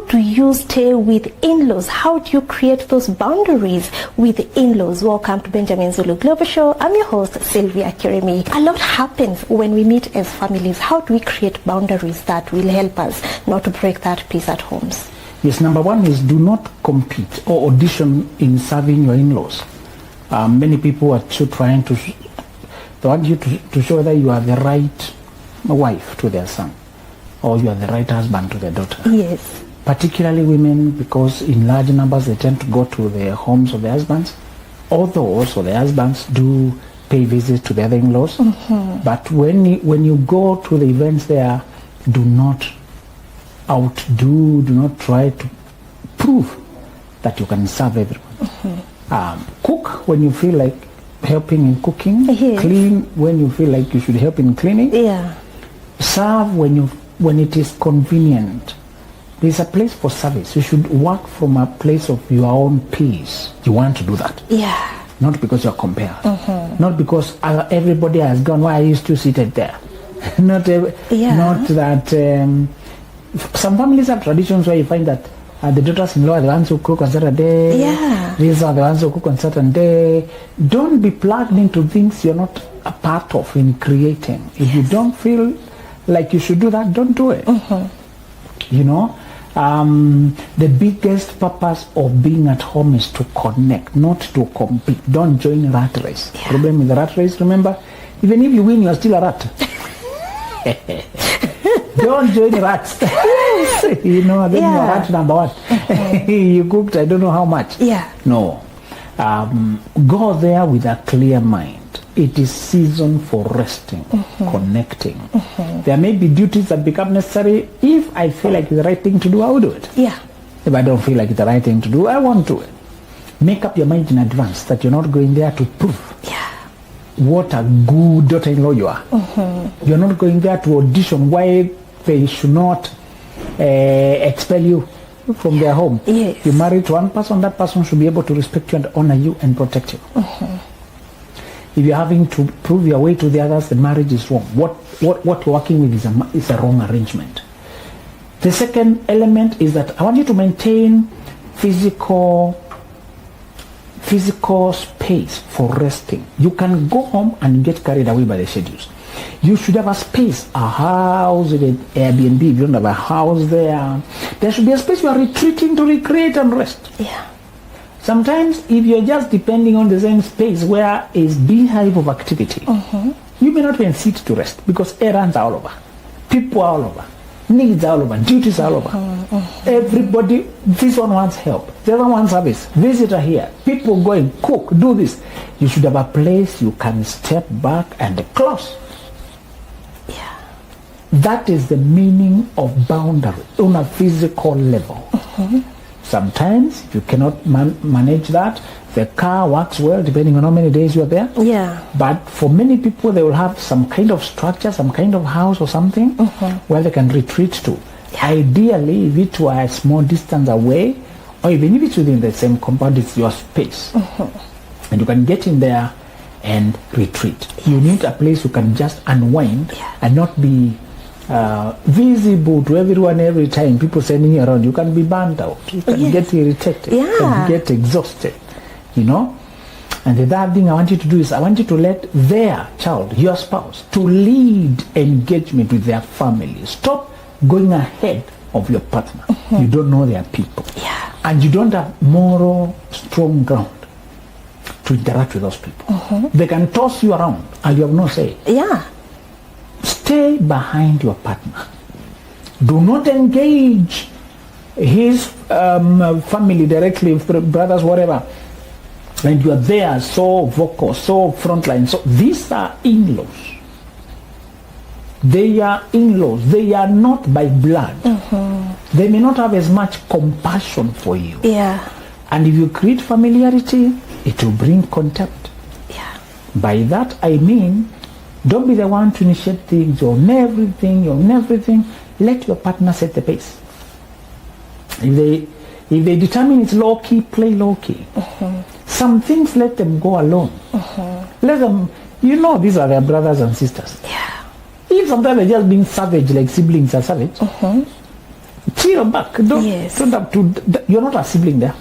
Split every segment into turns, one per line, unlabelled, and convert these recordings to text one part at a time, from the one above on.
do you stay with in-laws? How do you create those boundaries with in-laws? Welcome to Benjamin Zulu Global Show. I'm your host, Sylvia Kirimi. A lot happens when we meet as families. How do we create boundaries that will help us not to break that peace at homes?
Yes, number one is do not compete or audition in serving your in-laws. Many people are still trying to, they want you to show that you are the right wife to their son, or you are the right husband to their daughter.
Yes. Particularly
women, because in large numbers they tend to go to the homes of their husbands, although also the husbands do pay visits to the other in-laws. Mm-hmm. But when you go to the events there, do not outdo, do not try to prove that you can serve everyone. Mm-hmm. Cook when you feel like helping in cooking. Yes. Clean when you feel like you should help in cleaning.
Yeah.
Serve when it is convenient. There's a place for service. You should work from a place of your own peace. You want to do that.
Yeah.
Not because you're compelled. Mm-hmm. Not because everybody has gone, why are you still seated there? Not that... some families have traditions where you find that the daughters-in-law are the ones who cook on Saturday.
Yeah.
These are the ones who cook on Saturday. Don't be plugged into things you're not a part of in creating. If you don't feel like you should do that, don't do it. Mm-hmm. You know, the biggest purpose of being at home is to connect, not to compete. Don't join rat race. Yeah. Problem with the rat race, remember, even if you win, you're still a rat. Don't join rats. Yes. You know, then you're rat number one. Mm-hmm. You cooked, I don't know how much.
Yeah.
No. Go there with a clear mind. It is season for resting, connecting. Mm-hmm. There may be duties that become necessary. If I feel like it's the right thing to do, I will do it.
Yeah.
If I don't feel like it's the right thing to do, I won't do it. Make up your mind in advance that you're not going there to prove what a good daughter-in-law you are. Mm-hmm. You're not going there to audition why they should not expel you from their home.
Yes.
You're married to one person, that person should be able to respect you and honor you and protect you. Mm-hmm. If you're having to prove your way to the others, the marriage is wrong. What you're working with is a wrong arrangement. The second element is that I want you to maintain physical space for resting. You can go home and get carried away by the schedules. You should have a space, a house, an Airbnb. If you don't have a house there should be a space you are retreating to recreate and rest.
Yeah.
Sometimes if you're just depending on the same space where is beehive of activity, you may not even sit to rest because errands are all over. People are all over. Needs are all over. Duties are all over. Everybody, this one wants help. The other wants service. Visitor here. People going, cook, do this. You should have a place you can step back and close.
Yeah.
That is the meaning of boundary on a physical level. Sometimes, if you cannot manage that, the car works well depending on how many days you are there.
Yeah.
But for many people, they will have some kind of structure, some kind of house or something where they can retreat to. Yeah. Ideally, if it were a small distance away, or even if it's within the same compound, it's your space. And you can get in there and retreat. Yes. You need a place you can just unwind and not be visible to everyone every time. People sending you around, you can be burnt out. You can get irritated. You can get exhausted. You know? And the third thing I want you to do is I want you to let their child, your spouse, to lead engagement with their family. Stop going ahead of your partner. You don't know their people.
Yeah.
And you don't have moral strong ground to interact with those people. They can toss you around and you have no say.
Yeah.
Stay behind your partner. Do not engage his family directly, brothers, whatever. And you are there so vocal, so frontline. So these are in-laws. They are in-laws. They are not by blood. They may not have as much compassion for you.
Yeah.
And if you create familiarity, it will bring contempt.
Yeah.
By that I mean, don't be the one to initiate things on everything. Let your partner set the pace. If they determine it's low-key, play low-key. Some things let them go alone. Let them, these are their brothers and sisters.
Yeah.
If sometimes they're just being savage, like siblings are savage, Chill back. Don't have to. You're not a sibling there.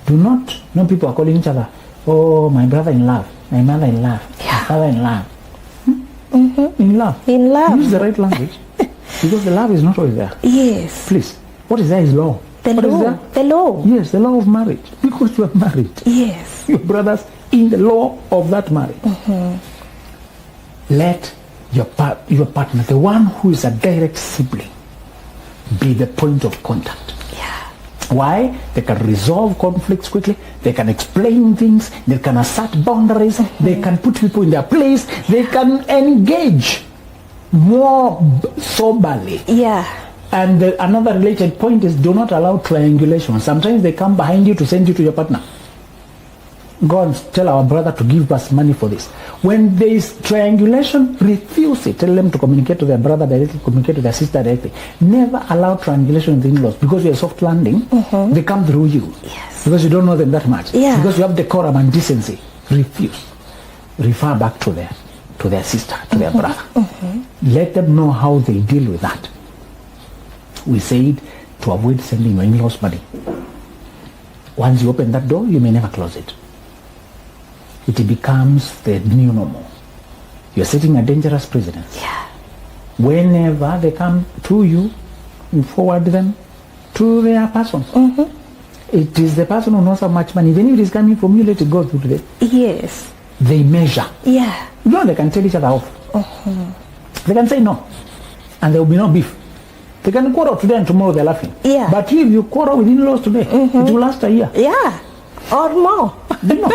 Do not. No, people are calling each other, oh, my brother in love, my mother in love, my father in love. In love.
In love.
Use the right language. Because the love is not always there.
Yes.
Please. What is there is law.
The
what
law.
Is there?
The law.
Yes, the law of marriage. Because you are married.
Yes.
Your brothers in the law of that marriage. Let your partner, the one who is a direct sibling, be the point of contact.
Yeah.
Why? They can resolve conflicts quickly. They can explain things. They can assert boundaries. They can put people in their place. They can engage more soberly.
Yeah.
And another related point is, do not allow triangulation. Sometimes they come behind you to send you to your partner. Go and tell our brother to give us money for this. When there is triangulation, refuse it. Tell them to communicate to their brother directly, communicate to their sister directly. Never allow triangulation with in-laws, because you're a soft landing. They come through you.
Yes.
Because you don't know them that much.
Yeah.
Because you have decorum and decency. Refuse. Refer back to their sister, to their brother. Let them know how they deal with that. We said to avoid sending your in-laws money. Once you open that door, you may never close it. It becomes the new normal. You're setting a dangerous precedent.
Yeah.
Whenever they come to you, you forward them to their person. It is the person who knows how much money. Even if it is coming from you, let it go through to them.
Yes.
They measure.
Yeah.
You know, they can tell each other off. They can say no. And there will be no beef. They can quarrel today and tomorrow they're laughing.
Yeah.
But if you quarrel with in-laws today, it will last a year.
Yeah. Or more.
No.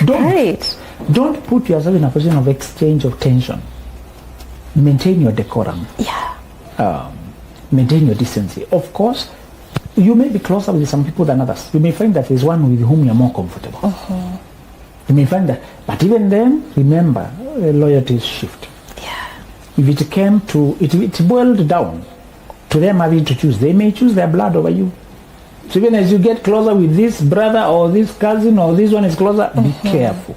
Right.
Don't put yourself in a position of exchange of tension. Maintain your decorum.
Yeah.
Maintain your decency. Of course, you may be closer with some people than others. You may find that there's one with whom you're more comfortable. You may find that. But even then, remember, loyalties shift.
Yeah.
If it came to, it boiled down to them having to choose. They may choose their blood over you. So even as you get closer with this brother or this cousin or this one is closer, be careful.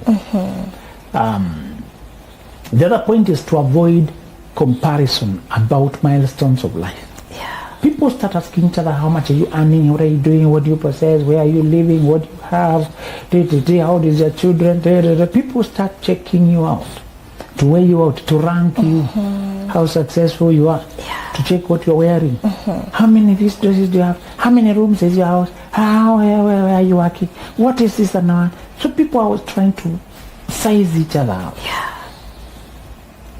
The other point is to avoid comparison about milestones of life.
Yeah.
People start asking each other, how much are you earning, what are you doing, what do you possess, where are you living, what do you have, how old is your children. People start checking you out, to weigh you out, to rank you, how successful you are, to check what you're wearing, how many of these dresses do you have, how many rooms is your house, where are you working, what is this and that. So people are always trying to size each other out.
Yeah.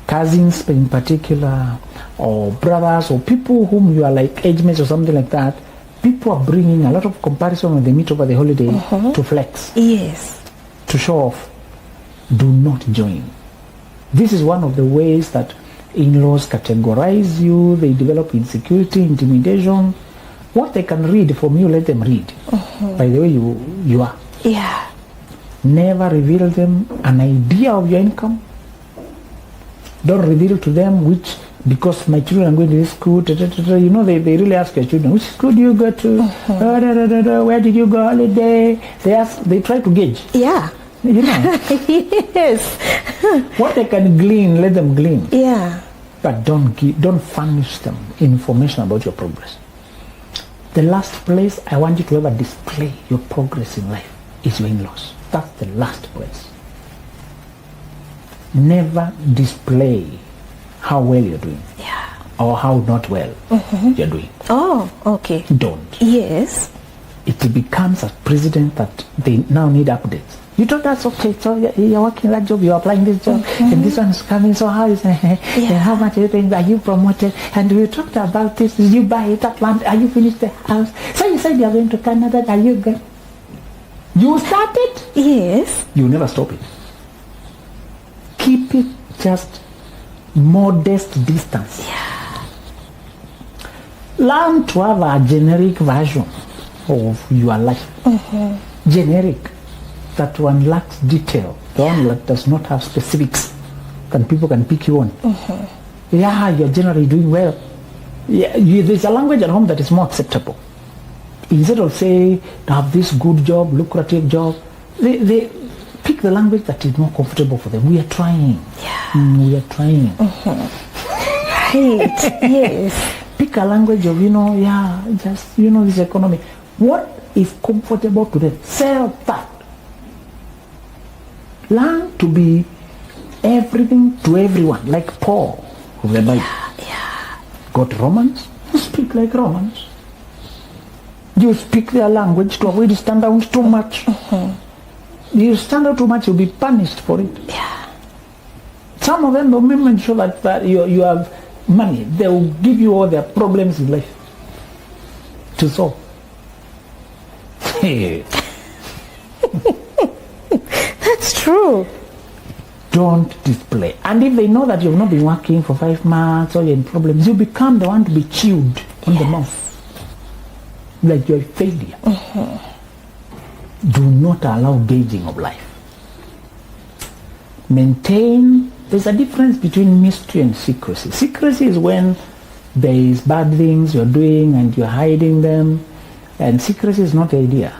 Cousins in particular, or brothers, or people whom you are like age mates or something like that, people are bringing a lot of comparison when they meet over the holiday to flex.
Yes.
To show off. Do not join. This is one of the ways that in-laws categorize you. They develop insecurity, intimidation. What they can read from you, let them read. By the way you are.
Yeah.
Never reveal them an idea of your income. Don't reveal to them which, because my children are going to this school, you know, they really ask your children, which school do you go to? Where did you go holiday? They try to gauge.
Yeah.
You know.
Yes.
What they can glean, let them glean.
Yeah.
But don't furnish them information about your progress. The last place I want you to ever display your progress in life is your in-laws. That's the last place. Never display how well you're doing.
Yeah.
Or how not well you're doing.
Oh, okay.
Don't.
Yes.
It becomes a precedent that they now need updates. You told us, okay, so you're working that job, you're applying this job, and this one's coming, so how is it? And how much are you paying? Are you promoted? And we talked about this. Did you buy that land? Are you finished the house? So you said you're going to Canada. Are you going? You started?
Yes.
You never stop it. Keep it just modest distance.
Yeah.
Learn to have a generic version of your life. Generic. That one lacks detail. The one that does not have specifics that people can pick you on. Yeah, you're generally doing well. Yeah, there's a language at home that is more acceptable. Instead of say, have this good job, lucrative job, they pick the language that is more comfortable for them. We are trying.
Yeah.
We are trying.
Right. Yes.
Pick a language of, just, this economy. What is comfortable to them? Sell that. Learn to be everything to everyone, like Paul of the Bible.
Yeah.
Got Romans? You speak like Romans. You speak their language to avoid stand out too much. You stand out too much, you'll be punished for it.
Yeah.
Some of them will make sure that you have money. They will give you all their problems in life to solve.
That's true.
Don't display. And if they know that you've not been working for 5 months or you're in problems, you become the one to be chewed on the mouth. Like you're a failure. Do not allow gauging of life. Maintain. There's a difference between mystery and secrecy. Secrecy is when there is bad things you're doing and you're hiding them. And secrecy is not the idea.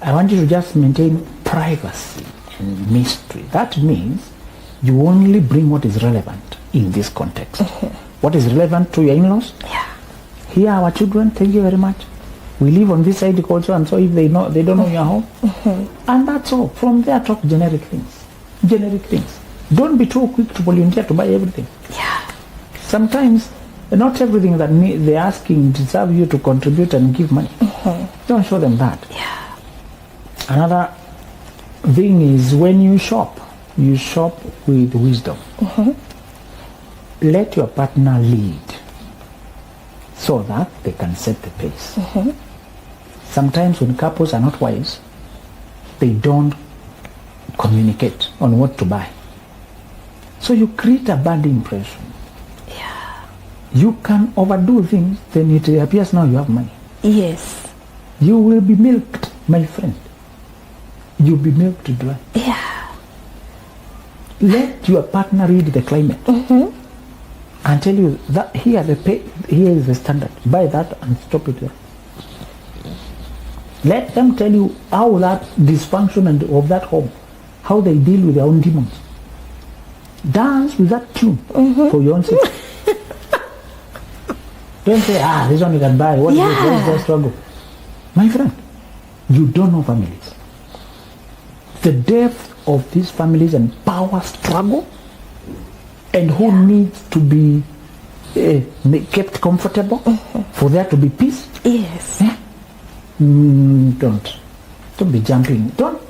I want you to just maintain privacy and mystery. That means you only bring what is relevant in this context. What is relevant to your in-laws?
Yeah.
Here are our children, thank you very much. We live on this side culture, and so if they don't know your home. And that's all. From there, talk generic things. Generic things. Don't be too quick to volunteer to buy everything.
Yeah.
Sometimes, not everything that they're asking deserve you to contribute and give money. Don't show them that.
Yeah.
Another thing is when you shop with wisdom. Let your partner lead so that they can set the pace. Sometimes when couples are not wise, they don't communicate on what to buy. So you create a bad impression.
Yeah.
You can overdo things, then it appears now you have money.
Yes.
You will be milked, my friend. You'll be milked dry.
Yeah.
Let your partner read the climate and tell you that here is the standard. Buy that and stop it there. Let them tell you how that dysfunction of that home, how they deal with their own demons. Dance with that tune for your own sake. Don't say, this one you can buy. What is the struggle? My friend, you don't know families. The depth of these families and power struggle and who needs to be kept comfortable for there to be peace.
Yes.
Don't be jumping. Don't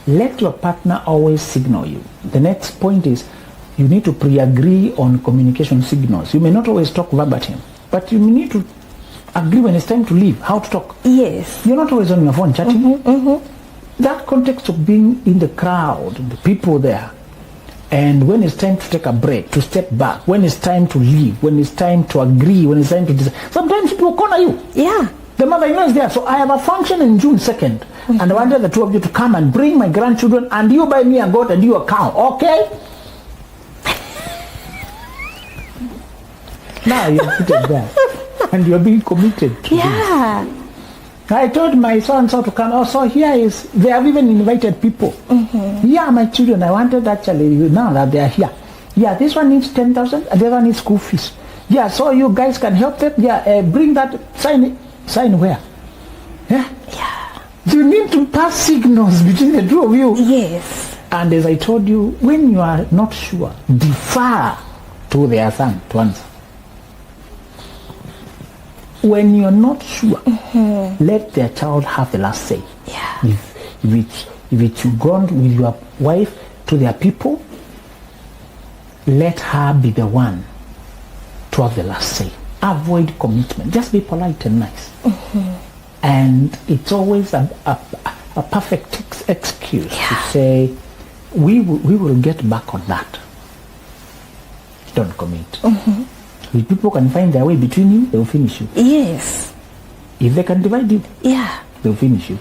let your partner always signal you. The next point is you need to pre-agree on communication signals. You may not always talk verbatim, but you need to agree when it's time to leave, how to talk.
Yes.
You're not always on your phone chatting. That context of being in the crowd, the people there, and when it's time to take a break, to step back, when it's time to leave, when it's time to agree, when it's time to decide. Sometimes people corner you.
Yeah.
The mother-in-law is there. So I have a function in June 2nd, and I wanted the two of you to come and bring my grandchildren, and you buy me a goat and you a cow, okay? Now you're seated there, and you're being committed to this. I told my so-and-so to come. So they have even invited people. Yeah, my children, I wanted actually, now that they are here. Yeah, this one needs 10,000, and the other needs school fees. Yeah, so you guys can help them. Yeah, bring that, sign where? Yeah? You need to pass signals between the two of you.
Yes.
And as I told you, when you are not sure, defer to their son to answer. When you're not sure, let their child have the last say.
Yeah.
If you've gone with your wife to their people, let her be the one to have the last say. Avoid commitment. Just be polite and nice. And it's always a perfect excuse to say, we will get back on that. Don't commit. If people can find their way between you, they will finish you.
Yes.
If they can divide you, they'll finish you.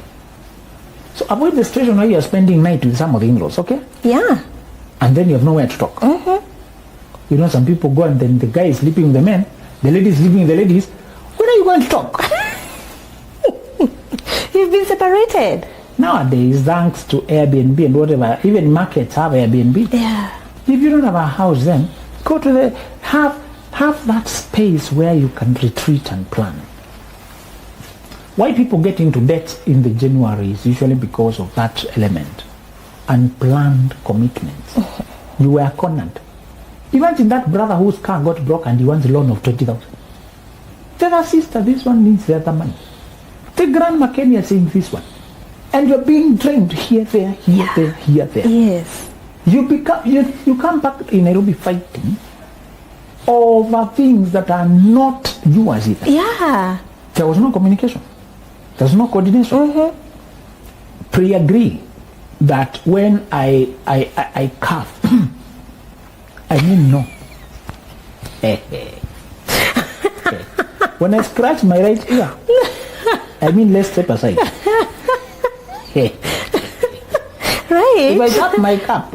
So avoid the situation where you are spending night with some of the in-laws, okay?
Yeah.
And then you have nowhere to talk. You know, some people go and then the guy is sleeping with the men, the lady is sleeping with the ladies. When are you going to talk?
You've been separated.
Nowadays, thanks to Airbnb and whatever, even markets have Airbnb.
Yeah.
If you don't have a house then, go to have Have that space where you can retreat and plan. Why people get into debt in the January is usually because of that element. Unplanned commitments. You were cornered. Imagine that brother whose car got broke and he wants a loan of 20,000. Tell our sister, this one needs the other money. The grandma came here saying this one. And you're being drained here, there, here, there, here, there.
Yes.
You come back in Nairobi fighting over things that are not yours either.
Yeah.
There was no communication. There was no coordination. Pre-agree that when I cough, I mean no. When I scratch my right ear, I mean let's step aside.
Right.
If I tap my cup,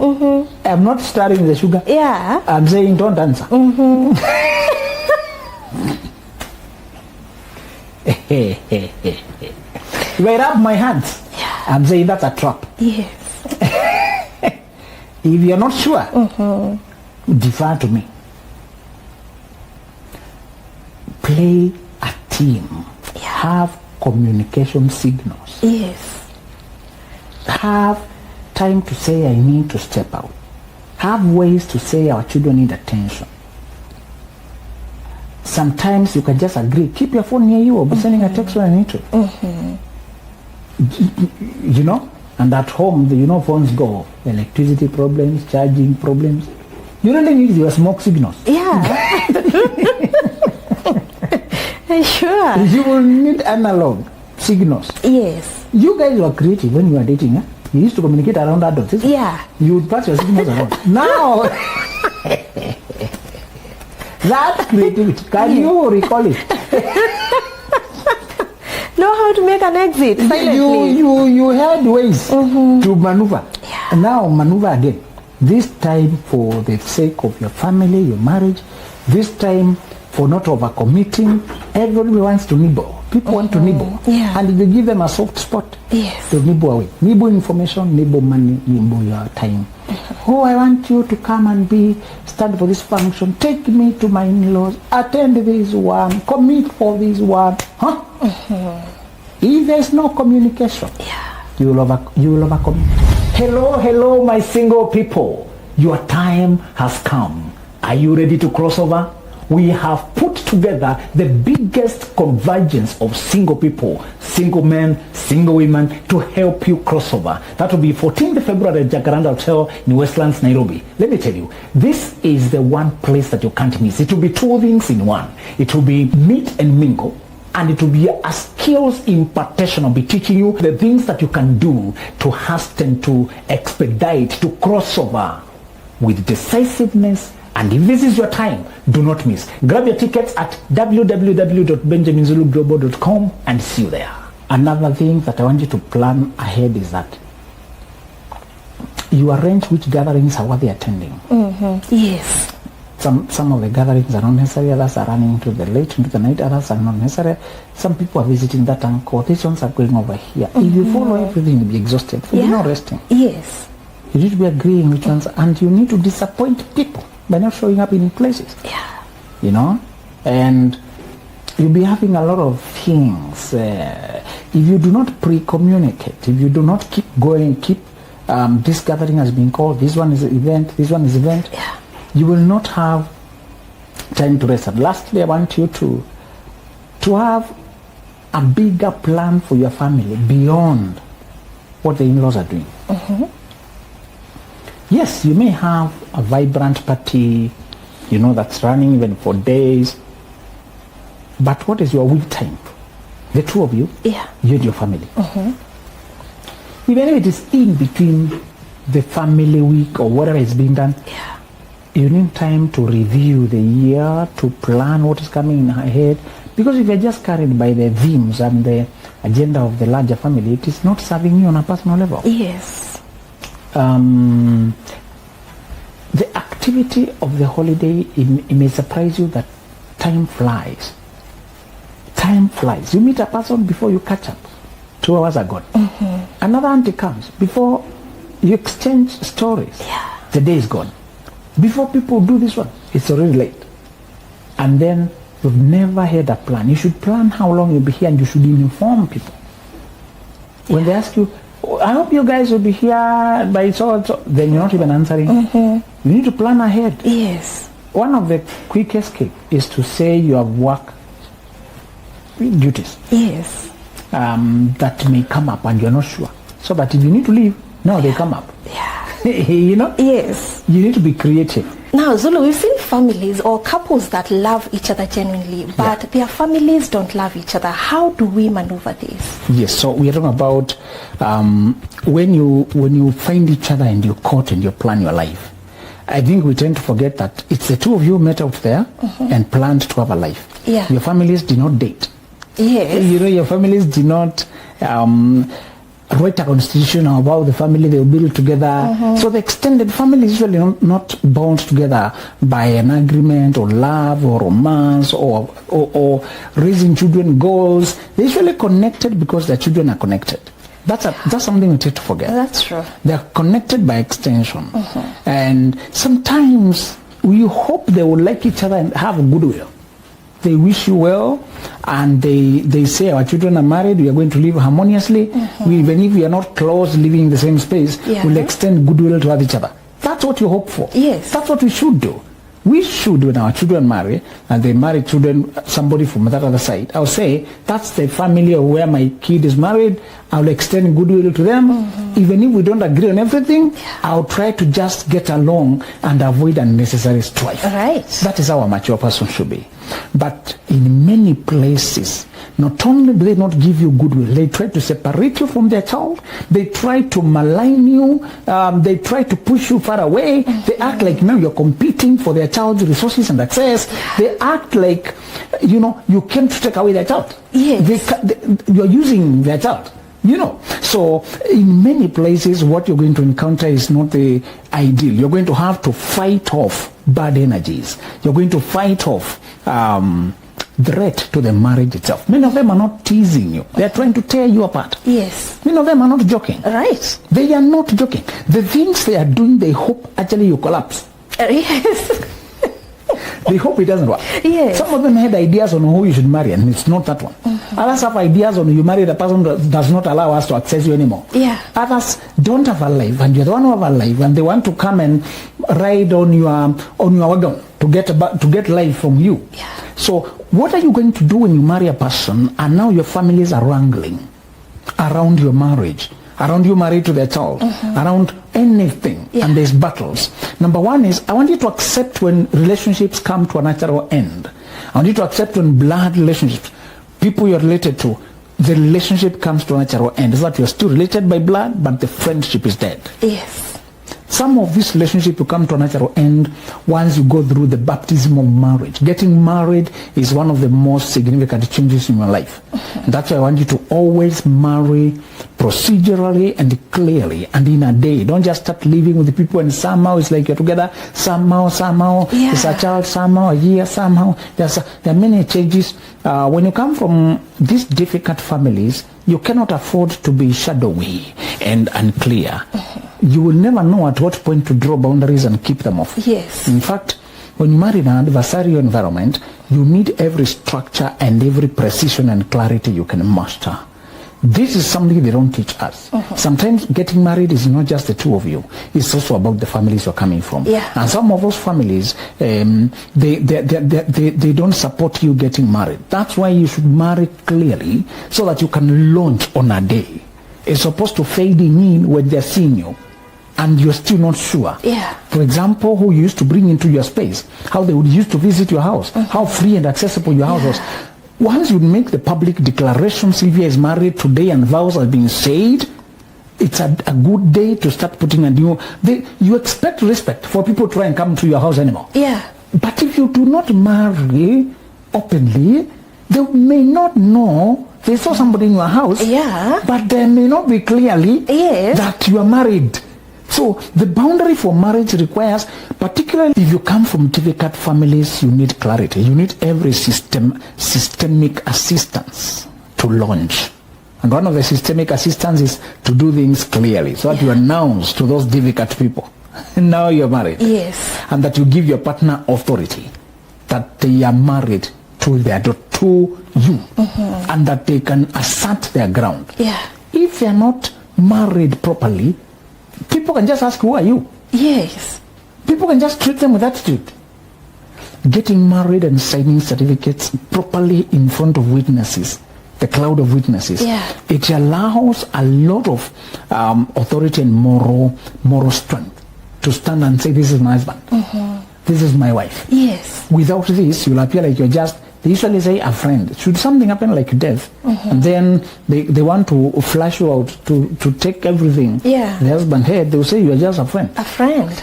I'm not stirring the sugar.
Yeah.
I'm saying don't answer. If I rub my hands, I'm saying that's a trap.
Yes.
If you're not sure, defer to me. Play a team. Have communication signals.
Yes.
Have time to say I need to step out. Have ways to say our children need attention. Sometimes you can just agree, keep your phone near you or be sending a text when I need to. You know? And at home, phones go. Electricity problems, charging problems. You really need your smoke signals.
Yeah. Sure.
You will need analog signals.
Yes.
You guys were creative when you were dating, eh? You used to communicate around adults.
Yeah.
You would pass your signals around. Now, that creativity, can you recall it?
Know how to make an exit silently.
You had ways to maneuver.
Yeah.
And now maneuver again. This time for the sake of your family, your marriage. This time for not overcommitting. Everybody wants to nibble. People want to nibble.
Yeah.
And if you give them a soft spot,
Yes.
they'll nibble away. Nibble information, nibble money, nibble your time. Oh, I want you to come and stand for this function. Take me to my in-laws. Attend this one. Commit for this one. Huh? If there's no communication, you will overcome. Hello, my single people. Your time has come. Are you ready to cross over? We have put together the biggest convergence of single people, single men, single women to help you cross over. That will be 14th February at Jacaranda Hotel in Westlands, Nairobi. Let me tell you, this is the one place that you can't miss. It will be two things in one. It will be meet and mingle, and it will be a skills impartation. I'll be teaching you the things that you can do to hasten, to expedite, to cross over with decisiveness. And if this is your time, do not miss. Grab your tickets at www.benjaminzuluglobal.com and see you there. Another thing that I want you to plan ahead is that you arrange which gatherings are worth attending.
Yes.
Some of the gatherings are not necessary, others are running into the late, into the night, others are not necessary. Some people are visiting that uncle, these ones are going over here. If you follow everything, you'll be exhausted. You'll be not resting.
Yes.
You need to be agreeing which ones, and you need to disappoint people by not showing up in places.
Yeah.
And you'll be having a lot of things. If you do not pre-communicate, if you do not keep going, this gathering has been called, this one is event, this one is event, you will not have time to rest. And lastly, I want you to have a bigger plan for your family beyond what the in-laws are doing. Yes, you may have a vibrant party, that's running even for days. But what is your week time? The two of you, you and your family. Even if it is in between the family week or whatever is being done, you need time to review the year, to plan what is coming ahead. Because if you're just carried by the themes and the agenda of the larger family, it is not serving you on a personal level.
Yes.
The activity of the holiday, it may surprise you that time flies. Time flies. You meet a person before you catch up. 2 hours are gone. Another auntie comes. Before you exchange stories, the day is gone. Before people do this one, it's already late. and then you've never had a plan. You should plan how long you'll be here, and you should inform people. When they ask you, I hope you guys will be here by so, then you're not even answering. You need to plan ahead.
Yes.
One of the quick escape is to say you have work duties.
Yes.
That may come up and you're not sure. So that if you need to leave, no, they come up.
Yeah.
You know?
Yes.
You need to be creative.
Now, Zulu, we've seen families or couples that love each other genuinely, but their families don't love each other. How do we maneuver this?
Yes, so we are talking about when you find each other and you court and you plan your life. I think we tend to forget that it's the two of you met out there and planned to have a life.
Yeah.
Your families did not date.
Yes.
You know, your families did not write a constitution about the family they will build together. So the extended family is usually not bound together by an agreement or love or romance or raising children goals. They're usually connected because their children are connected. That's something we tend to forget.
That's true.
They're connected by extension. And sometimes we hope they will like each other and have goodwill. They wish you well, and they say our children are married, we are going to live harmoniously. Even if we are not close, living in the same space, we'll extend goodwill to each other. That's what you hope for.
Yes.
That's what we should do. We should, when our children marry, and they marry children, somebody from that other side, I'll say, that's the family of where my kid is married. I'll extend goodwill to them. Even if we don't agree on everything, I'll try to just get along and avoid unnecessary strife.
Right.
That is how a mature person should be. But in many places, not only do they not give you goodwill, they try to separate you from their child. They try to malign you. They try to push you far away. They act like now you're competing for their child's resources and access. They act like, you came to take away their child.
Yes.
You're using their child. So in many places what you're going to encounter is not the ideal. You're going to have to fight off bad energies. You're going to fight off threat to the marriage itself. Many of them are not teasing you. They are trying to tear you apart.
Yes.
Many of them are not joking.
Right.
They are not joking. The things they are doing, they hope actually you collapse.
Yes.
They hope it doesn't work.
Yes.
Some of them had ideas on who you should marry, and it's not that one. Others have ideas on you married a person that does not allow us to access you anymore.
Yeah.
Others don't have a life, and you're the one who have a life, and they want to come and ride on your wagon to get life from you.
Yeah.
So what are you going to do when you marry a person and now your families are wrangling around your marriage, around you married to their child, around anything, and there's battles? Number one is, I want you to accept when relationships come to a natural end. I want you to accept when blood relationships, people you're related to, the relationship comes to a natural end. It's that you're still related by blood, but the friendship is dead.
Yes.
Some of this relationship will come to a natural end once you go through the baptism of marriage. Getting married is one of the most significant changes in your life. And that's why I want you to always marry procedurally and clearly and in a day. Don't just start living with the people and somehow it's like you're together, somehow, it's a child, somehow, a year, somehow. There are many changes. When you come from these difficult families, you cannot afford to be shadowy and unclear. You will never know at what point to draw boundaries and keep them off.
Yes.
In fact, when you marry in an adversarial environment, you need every structure and every precision and clarity you can master. This is something they don't teach us. Sometimes getting married is not just the two of you. It's also about the families you're coming from.
Yeah.
And some of those families, they don't support you getting married. That's why you should marry clearly so that you can launch on a day. It's supposed to fade in when they're seeing you and you're still not sure.
Yeah.
For example, who you used to bring into your space, how they would used to visit your house, how free and accessible your house was. Once you make the public declaration, Sylvia is married today and vows are being said, it's a good day to start putting a new... You expect respect for people to try and come to your house anymore.
Yeah.
But if you do not marry openly, they may not know. They saw somebody in your house, but they may not be clearly that you are married. So the boundary for marriage requires, particularly if you come from difficult families, you need clarity. You need every systemic assistance to launch. And one of the systemic assistance is to do things clearly, so that you announce to those difficult people, now you're married.
Yes.
And that you give your partner authority. that they are married to you, and that they can assert their ground.
Yeah.
If they're not married properly, people can just ask, who are you?
Yes.
People can just treat them with attitude. Getting married and signing certificates properly in front of witnesses, the cloud of witnesses, it allows a lot of authority and moral strength to stand and say, this is my husband, this is my wife.
Yes.
Without this, you'll appear like you're just, they usually say, a friend. Should something happen like death, and then they want to flash you out to take everything, the husband had, they'll say, you're just a friend.
A friend.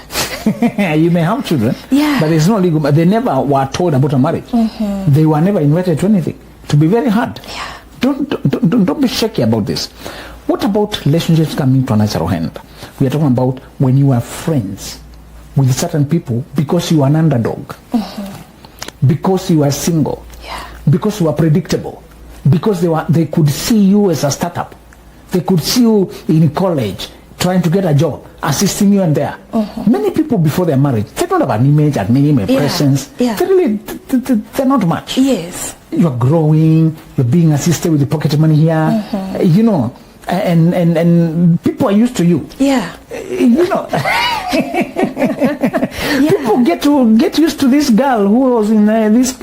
You may have children, but it's not legal. But they never were told about a marriage. They were never invited to anything. To be very hard. Don't be shaky about this. What about relationships coming to a natural end? We are talking about when you are friends with certain people because you are an underdog, because you are single, because you are predictable, because they could see you as a startup, they could see you in college trying to get a job, assisting you and there. Many people before their marriage, they don't have an image, a name, a presence. They're not much.
Yes.
You're growing, you're being assisted with the pocket money here, you know, and people are used to you. You know. People get used to this girl who was in this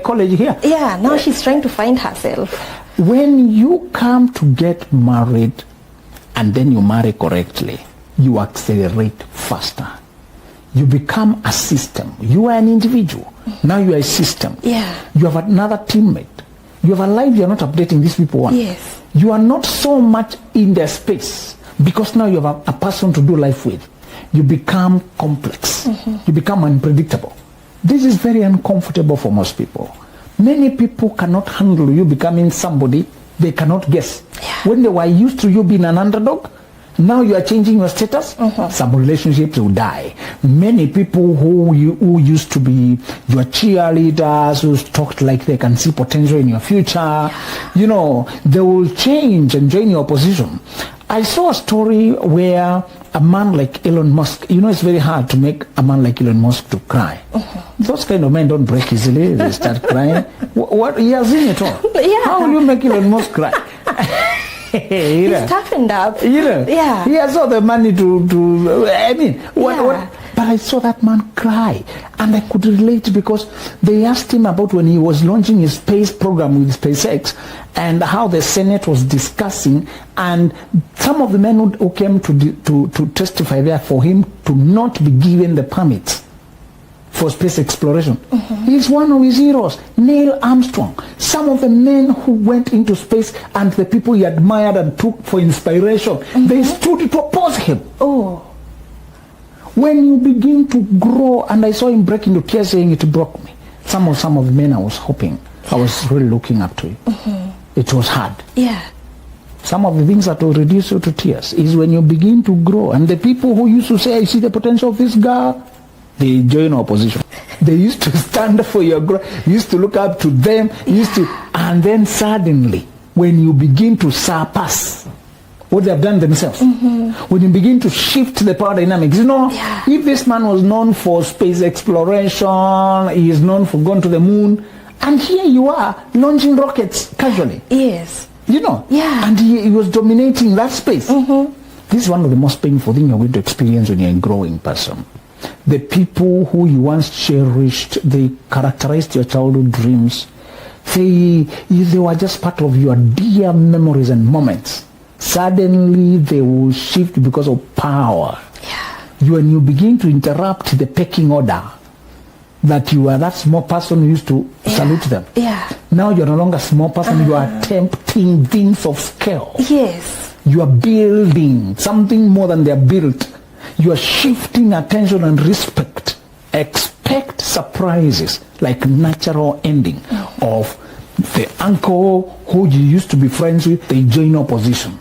college here.
Now she's trying to find herself.
When you come to get married and then you marry correctly, you accelerate faster. You become a system. You are an individual. Now you are a system. You have another teammate. You have a life you are not updating these people on. You are not so much in their space because now you have a person to do life with. You become complex. You become unpredictable. This is very uncomfortable for most people. Many people cannot handle you becoming somebody they cannot guess. When they were used to you being an underdog, now you are changing your status, some relationships will die. Many people who used to be your cheerleaders, who talked like they can see potential in your future, you know, they will change and join your position. I saw a story where a man like Elon Musk, you know, it's very hard to make a man like Elon Musk to cry. Those kind of men don't break easily. They start crying. What? He has seen it all. How will you make Elon Musk cry?
He's toughened up.
You know, he has all the money to I mean, what? But I saw that man cry, and I could relate because they asked him about when he was launching his space program with SpaceX and how the Senate was discussing, and some of the men who came to testify there for him to not be given the permits for space exploration. He's one of his heroes, Neil Armstrong. Some of the men who went into space and the people he admired and took for inspiration, they stood to oppose him. When you begin to grow, and I saw him break into tears saying it broke me. Some of the men I was hoping, I was really looking up to it. It was hard. Some of the things that will reduce you to tears is when you begin to grow. And the people who used to say, I see the potential of this girl, they join opposition. They used to stand for your growth. You used to look up to them. And then suddenly, when you begin to surpass what they have done themselves, when you begin to shift the power dynamics, you know, if this man was known for space exploration, he is known for going to the moon, and here you are launching rockets casually. You know, and he was dominating that space. This is one of the most painful things you're going to experience when you're a growing person. The people who you once cherished, they characterized your childhood dreams. They were just part of your dear memories and moments. Suddenly they will shift because of power. When you begin to interrupt the pecking order, that you are that small person who used to salute them. Now you're no longer a small person, you are attempting things of scale. You are building something more than they are built. You are shifting attention and respect. Expect surprises like natural ending of the uncle who you used to be friends with, they join opposition.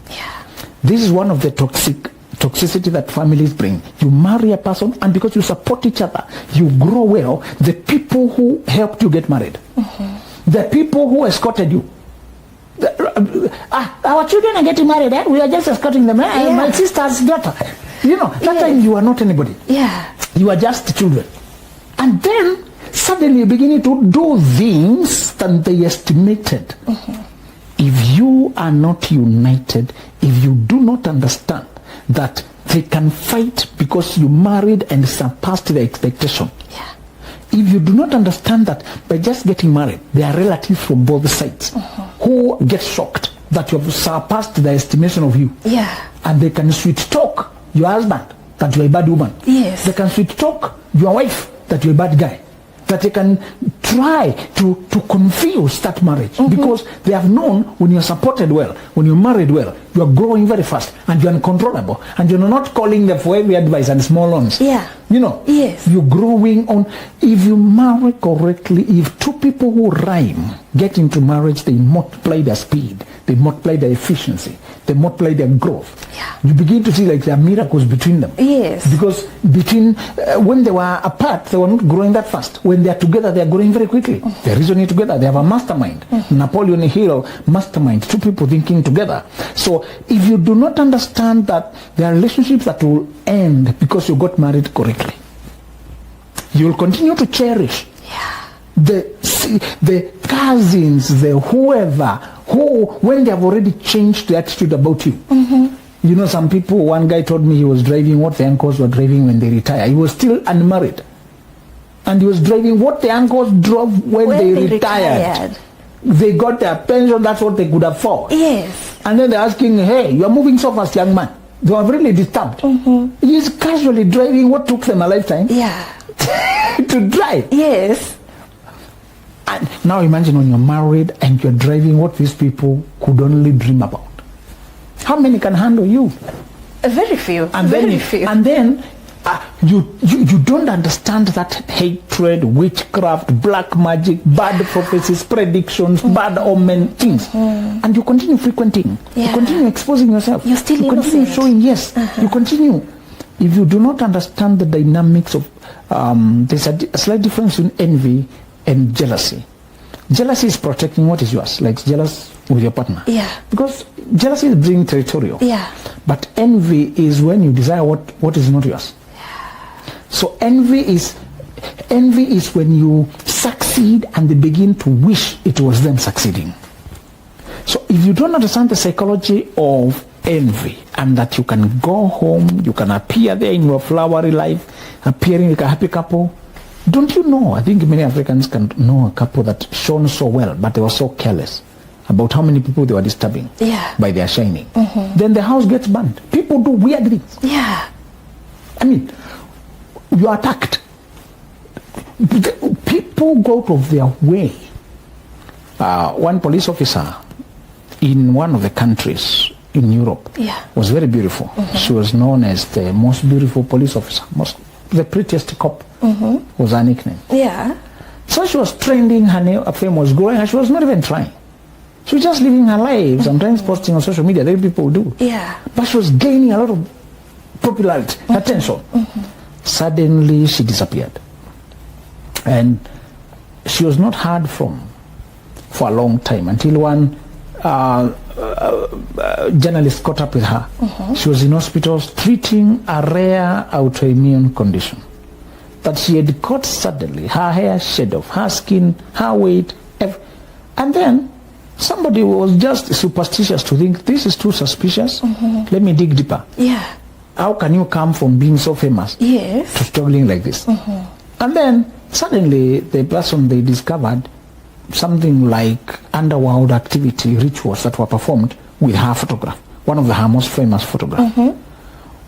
This is one of the toxicity that families bring. You marry a person, and because you support each other, you grow well. The people who helped you get married, the people who escorted you, our children are getting married, we are just escorting them. My sister's daughter. You know, that time you are not anybody. You are just children. And then suddenly you're beginning to do things that they estimated. If you are not united, if you do not understand that they can fight because you married and surpassed the expectation.
Yeah.
If you do not understand that by just getting married, there are relatives from both sides who get shocked that you have surpassed the estimation of you.
Yeah.
And they can sweet talk your husband that you're a bad woman.
Yes.
They can sweet talk your wife that you're a bad guy. That they can try to confuse that marriage because they have known when you're supported well, when you're married well, you're growing very fast and you're uncontrollable and you're not calling them for every advice and small loans.
Yeah.
You know,
yes.
You're growing on. If you marry correctly, if two people who rhyme get into marriage, they multiply their speed, they multiply their efficiency, they multiply their growth.
Yeah.
You begin to see like there are miracles between them.
Yes.
Because between when they were apart, they were not growing that fast. When they are together, they are growing very quickly. They're reasoning together. They have a mastermind. Napoleon Hill, mastermind. Two people thinking together. So if you do not understand that there are relationships that will end because you got married correctly, you will continue to cherish the cousins, the whoever, who, when they have already changed the attitude about you. You know, some people, one guy told me he was driving what the uncles were driving when they retire. He was still unmarried. And he was driving what the uncles drove when they retired. They got their pension, that's what they could afford.
Yes.
And then they're asking, hey, you are moving so fast, young man. They were really disturbed. He's casually driving what took them a lifetime.
Yeah.
To drive.
Yes.
And now imagine when you're married and you're driving what these people could only dream about. How many can handle you?
Very few.
And
very few.
And then you don't understand that hatred, witchcraft, black magic, bad prophecies, predictions, bad omen things. And you continue frequenting.
Yeah.
You continue exposing yourself.
You're still
you
innocent.
continue showing, yes. You continue. If you do not understand the dynamics of, there's a slight difference in envy and jealousy. Jealousy is protecting what is yours, like jealous with your partner.
Yeah.
Because jealousy is being territorial.
Yeah.
But envy is when you desire what is not yours. So envy is when you succeed and they begin to wish it was them succeeding. So if you don't understand the psychology of envy and that you can go home, you can appear there in your flowery life, appearing like a happy couple, don't you know, I think many Africans can know a couple that shone so well, but they were so careless about how many people they were disturbing by their shining. Then the house gets burned. People do weird things.
Yeah.
I mean, you are attacked. People go out of their way. One police officer in one of the countries in Europe was very beautiful. She was known as the most beautiful police officer, the prettiest cop was her nickname.
Yeah.
So she was trending, her fame was growing, and she was not even trying. She was just living her life, sometimes posting on social media, that people do.
Yeah.
But she was gaining a lot of popularity, attention. Suddenly she disappeared. And she was not heard from for a long time until one journalist caught up with her. She was in hospitals treating a rare autoimmune condition that she had caught suddenly. Her hair shed off, her skin, her weight, and then somebody was just superstitious to think this is too suspicious. Let me dig deeper.
Yeah.
How can you come from being so famous to struggling like this? And then suddenly the person, they discovered something like underworld activity rituals that were performed with her photograph, one of her most famous photographs,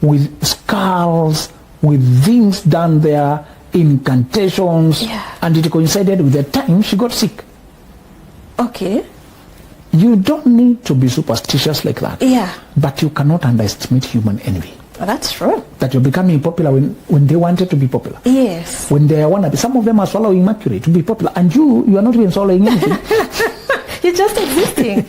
with skulls, with things done there, incantations, and it coincided with the time she got sick.
Okay.
You don't need to be superstitious like that.
Yeah.
But you cannot underestimate human envy.
Well, that's true.
That you're becoming popular when they wanted to be popular.
Yes.
When they want to be. Some of them are swallowing mercury to be popular, and you are not even swallowing anything.
You're just existing.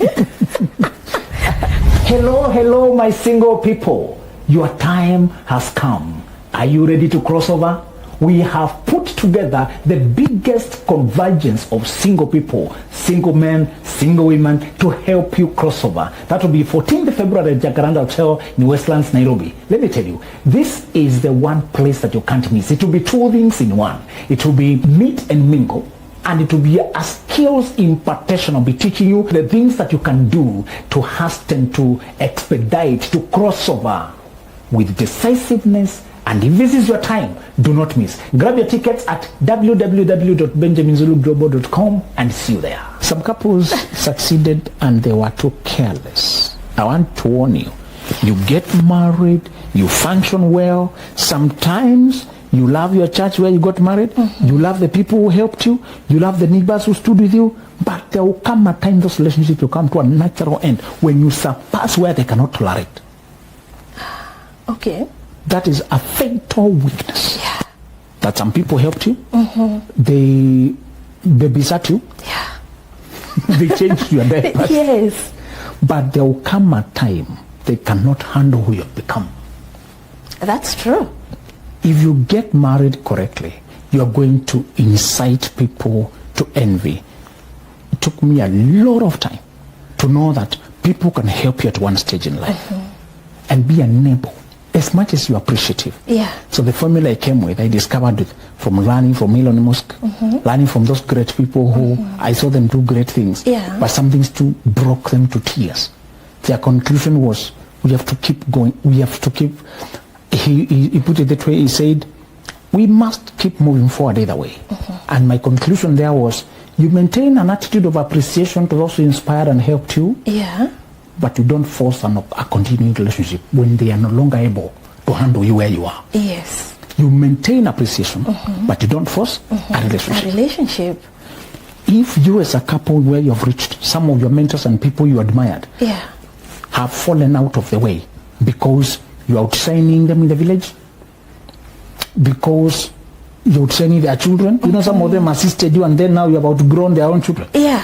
Hello, my single people. Your time has come. Are you ready to cross over? We have put together the biggest convergence of single people, single men, single women, to help you cross over. That will be 14th February at Jacaranda Hotel in Westlands, Nairobi. Let me tell you, this is the one place that you can't miss. It will be two things in one. It will be meet and mingle, and it will be a skills impartation. I'll be teaching you the things that you can do to hasten, to expedite, to cross over with decisiveness. And if this is your time, do not miss. Grab your tickets at www.benjaminzuluglobal.com and see you there. Some couples succeeded and they were too careless. I want to warn you. You get married, you function well. Sometimes you love your church where you got married. You love the people who helped you. You love the neighbors who stood with you. But there will come a time those relationships will come to a natural end when you surpass where they cannot tolerate.
Okay.
That is a fatal weakness.
Yeah.
That some people helped you. They babysat you.
Yeah.
They changed your diapers.
Yes.
But there will come a time they cannot handle who you have become.
That's true.
If you get married correctly, you are going to incite people to envy. It took me a lot of time to know that people can help you at one stage in life and be unable as much as you're appreciative.
Yeah.
So the formula I came with, I discovered it from learning from Elon Musk, learning from those great people who I saw them do great things,
Yeah.
but some things too broke them to tears. Their conclusion was, we have to keep going, we have to keep, he put it that way, he said, we must keep moving forward either way. And my conclusion there was, you maintain an attitude of appreciation to those who inspired and helped you,
Yeah.
but you don't force a continuing relationship when they are no longer able to handle you where you are.
Yes.
You maintain appreciation, but you don't force a relationship.
A relationship.
If you as a couple where you have reached, some of your mentors and people you admired
Yeah.
have fallen out of the way because you're outshining them in the village, because you're outshining their children. You know, some of them assisted you and then now you've outgrown their own children.
Yeah.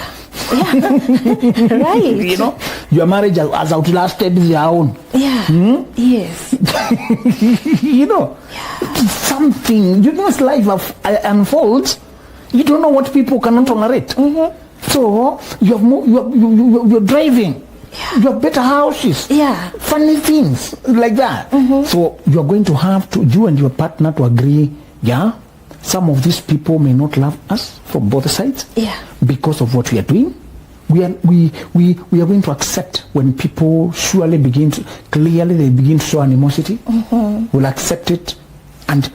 Right.
You know, your marriage has outlasted their own.
Yeah. Yes.
You know, something, you know, as life unfolds, you don't know what people cannot tolerate. So you're driving.
Yeah.
You have better houses.
Yeah.
Funny things like that. So you're going to have to, you and your partner, to agree, yeah, some of these people may not love us from both sides.
Yeah.
Because of what we are doing. We are going to accept when people surely begin to, clearly they begin to show animosity. We'll accept it and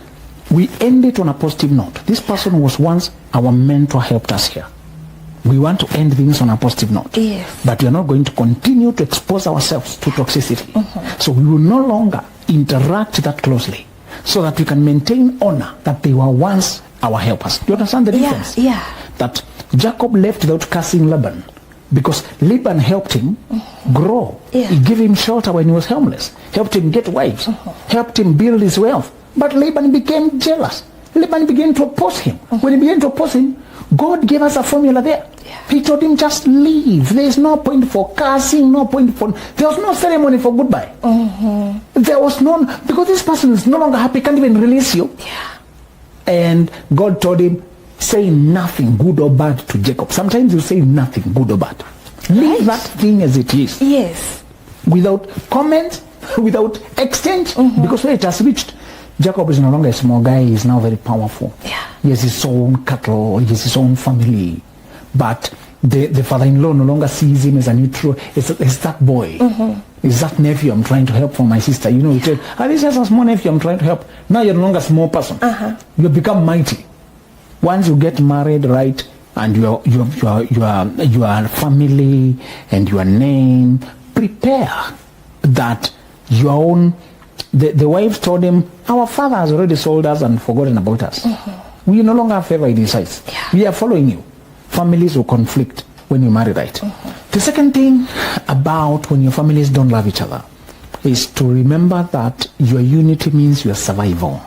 we end it on a positive note. This person was once our mentor, helped us here. We want to end things on a positive note.
Yes.
But we are not going to continue to expose ourselves to toxicity. So we will no longer interact that closely so that we can maintain honor that they were once our helpers. Do you understand the difference?
Yeah.
That Jacob left without cursing Laban because Laban helped him grow.
Yeah.
He gave him shelter when he was homeless, helped him get wives, helped him build his wealth. But Laban became jealous. Laban began to oppose him. When he began to oppose him, God gave us a formula there. Yeah. He told him, just leave. There is no point for cursing, no point for... There was no ceremony for goodbye. There was none, because this person is no longer happy, can't even release you.
Yeah.
And God told him, say nothing good or bad to Jacob. Sometimes you say nothing good or bad. Leave that thing as it is.
Yes.
Without comment, without exchange, because where it has reached, Jacob is no longer a small guy, he is now very powerful.
Yeah.
He has his own cattle, he has his own family. But the father-in-law no longer sees him as a neutral. It's that boy. It's that nephew I'm trying to help for my sister. You know, you tell, this is a small nephew I'm trying to help. Now you're no longer a small person. You become mighty. Once you get married, right, and your family and your name, prepare that your own... The wives told him, our father has already sold us and forgotten about us. We no longer have favor in his eyes.
Yeah.
We are following you. Families will conflict when you marry, right? The second thing about when your families don't love each other is to remember that your unity means your survival.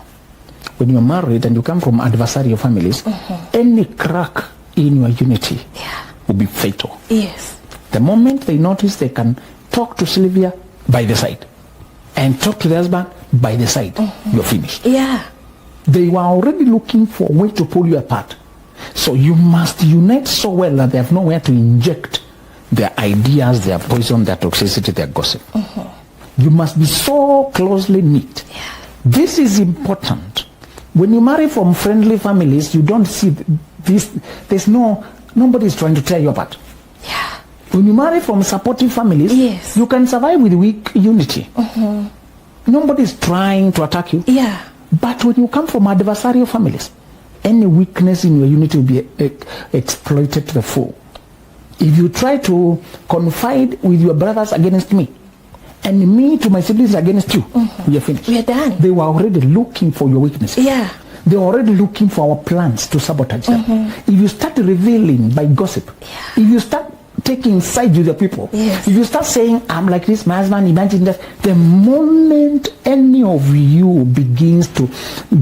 When you're married and you come from adversarial families, any crack in your unity will be fatal.
Yes.
The moment they notice they can talk to Sylvia by the side and talk to the husband by the side, you're finished.
Yeah.
They were already looking for a way to pull you apart. So you must unite so well that they have nowhere to inject their ideas, their poison, their toxicity, their gossip. You must be so closely knit.
Yeah.
This is important. When you marry from friendly families, you don't see this. Nobody is trying to tear you apart.
Yeah.
When you marry from supportive families,
yes,
you can survive with weak unity. Nobody is trying to attack you.
Yeah.
But when you come from adversarial families, any weakness in your unity will be exploited to the full. If you try to confide with your brothers against me, and me to my siblings against you, we are finished.
We are done.
They were already looking for your weaknesses.
Yeah.
They were already looking for our plans to sabotage them. If you start revealing by gossip, if you start taking sides with the people, if you start saying, I'm like this, my husband, imagine that, the moment any of you begins to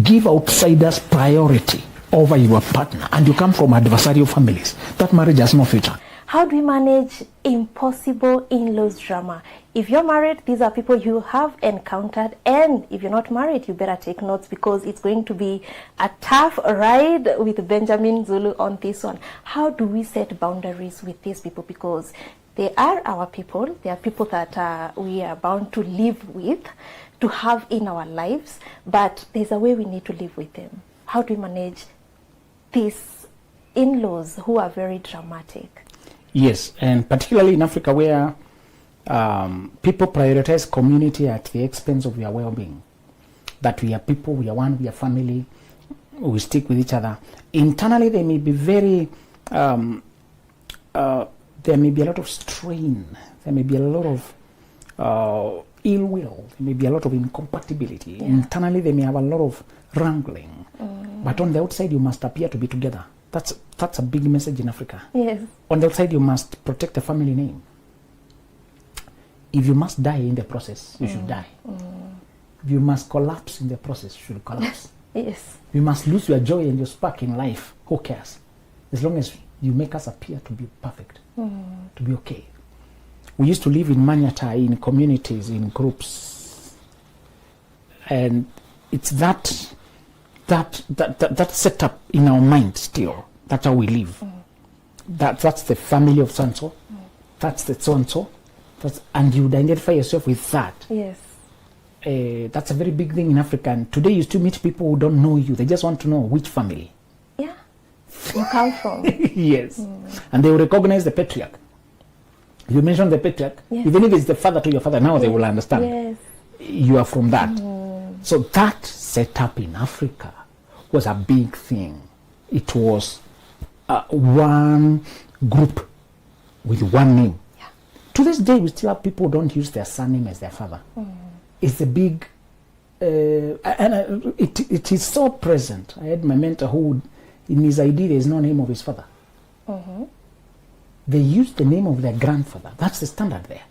give outsiders priority over your partner, and you come from adversarial families, that marriage has no future.
How do we manage impossible in-laws drama? If you're married, these are people you have encountered, and if you're not married, you better take notes, because it's going to be a tough ride with Benjamin Zulu on this one. How do we set boundaries with these people? Because they are our people. They are people that we are bound to live with, to have in our lives, but there's a way we need to live with them. How do we manage these in-laws who are very dramatic?
Yes, and particularly in Africa, where people prioritize community at the expense of their well-being. That we are people, we are one, we are family, we stick with each other. Internally, they may be very, there may be a lot of strain, there may be a lot of ill will, there may be a lot of incompatibility. Yeah. Internally, they may have a lot of wrangling. But on the outside, you must appear to be together. That's a big message in Africa.
Yes.
On the outside, you must protect the family name. If you must die in the process, you should die. If you must collapse in the process, you should collapse.
Yes.
You must lose your joy and your spark in life. Who cares? As long as you make us appear to be perfect, to be okay. We used to live in Manyata, in communities, in groups. And it's that set up in our mind still. That's how we live. That's the family of so-and-so. That's the so-and-so. And you would identify yourself with that.
Yes.
That's a very big thing in Africa. And today you still meet people who don't know you. They just want to know which family.
Yeah. You come from.
Yes. And they will recognize the patriarch. If you mention the patriarch, even if it's the father to your father, now they will understand.
Yes.
You are from that. So that setup in Africa was a big thing. It was one group with one name. Yeah. To this day, we still have people who don't use their surname as their father. It's a big, and it is so present. I had my mentor who, in his ID, there is no name of his father. They use the name of their grandfather. That's the standard there.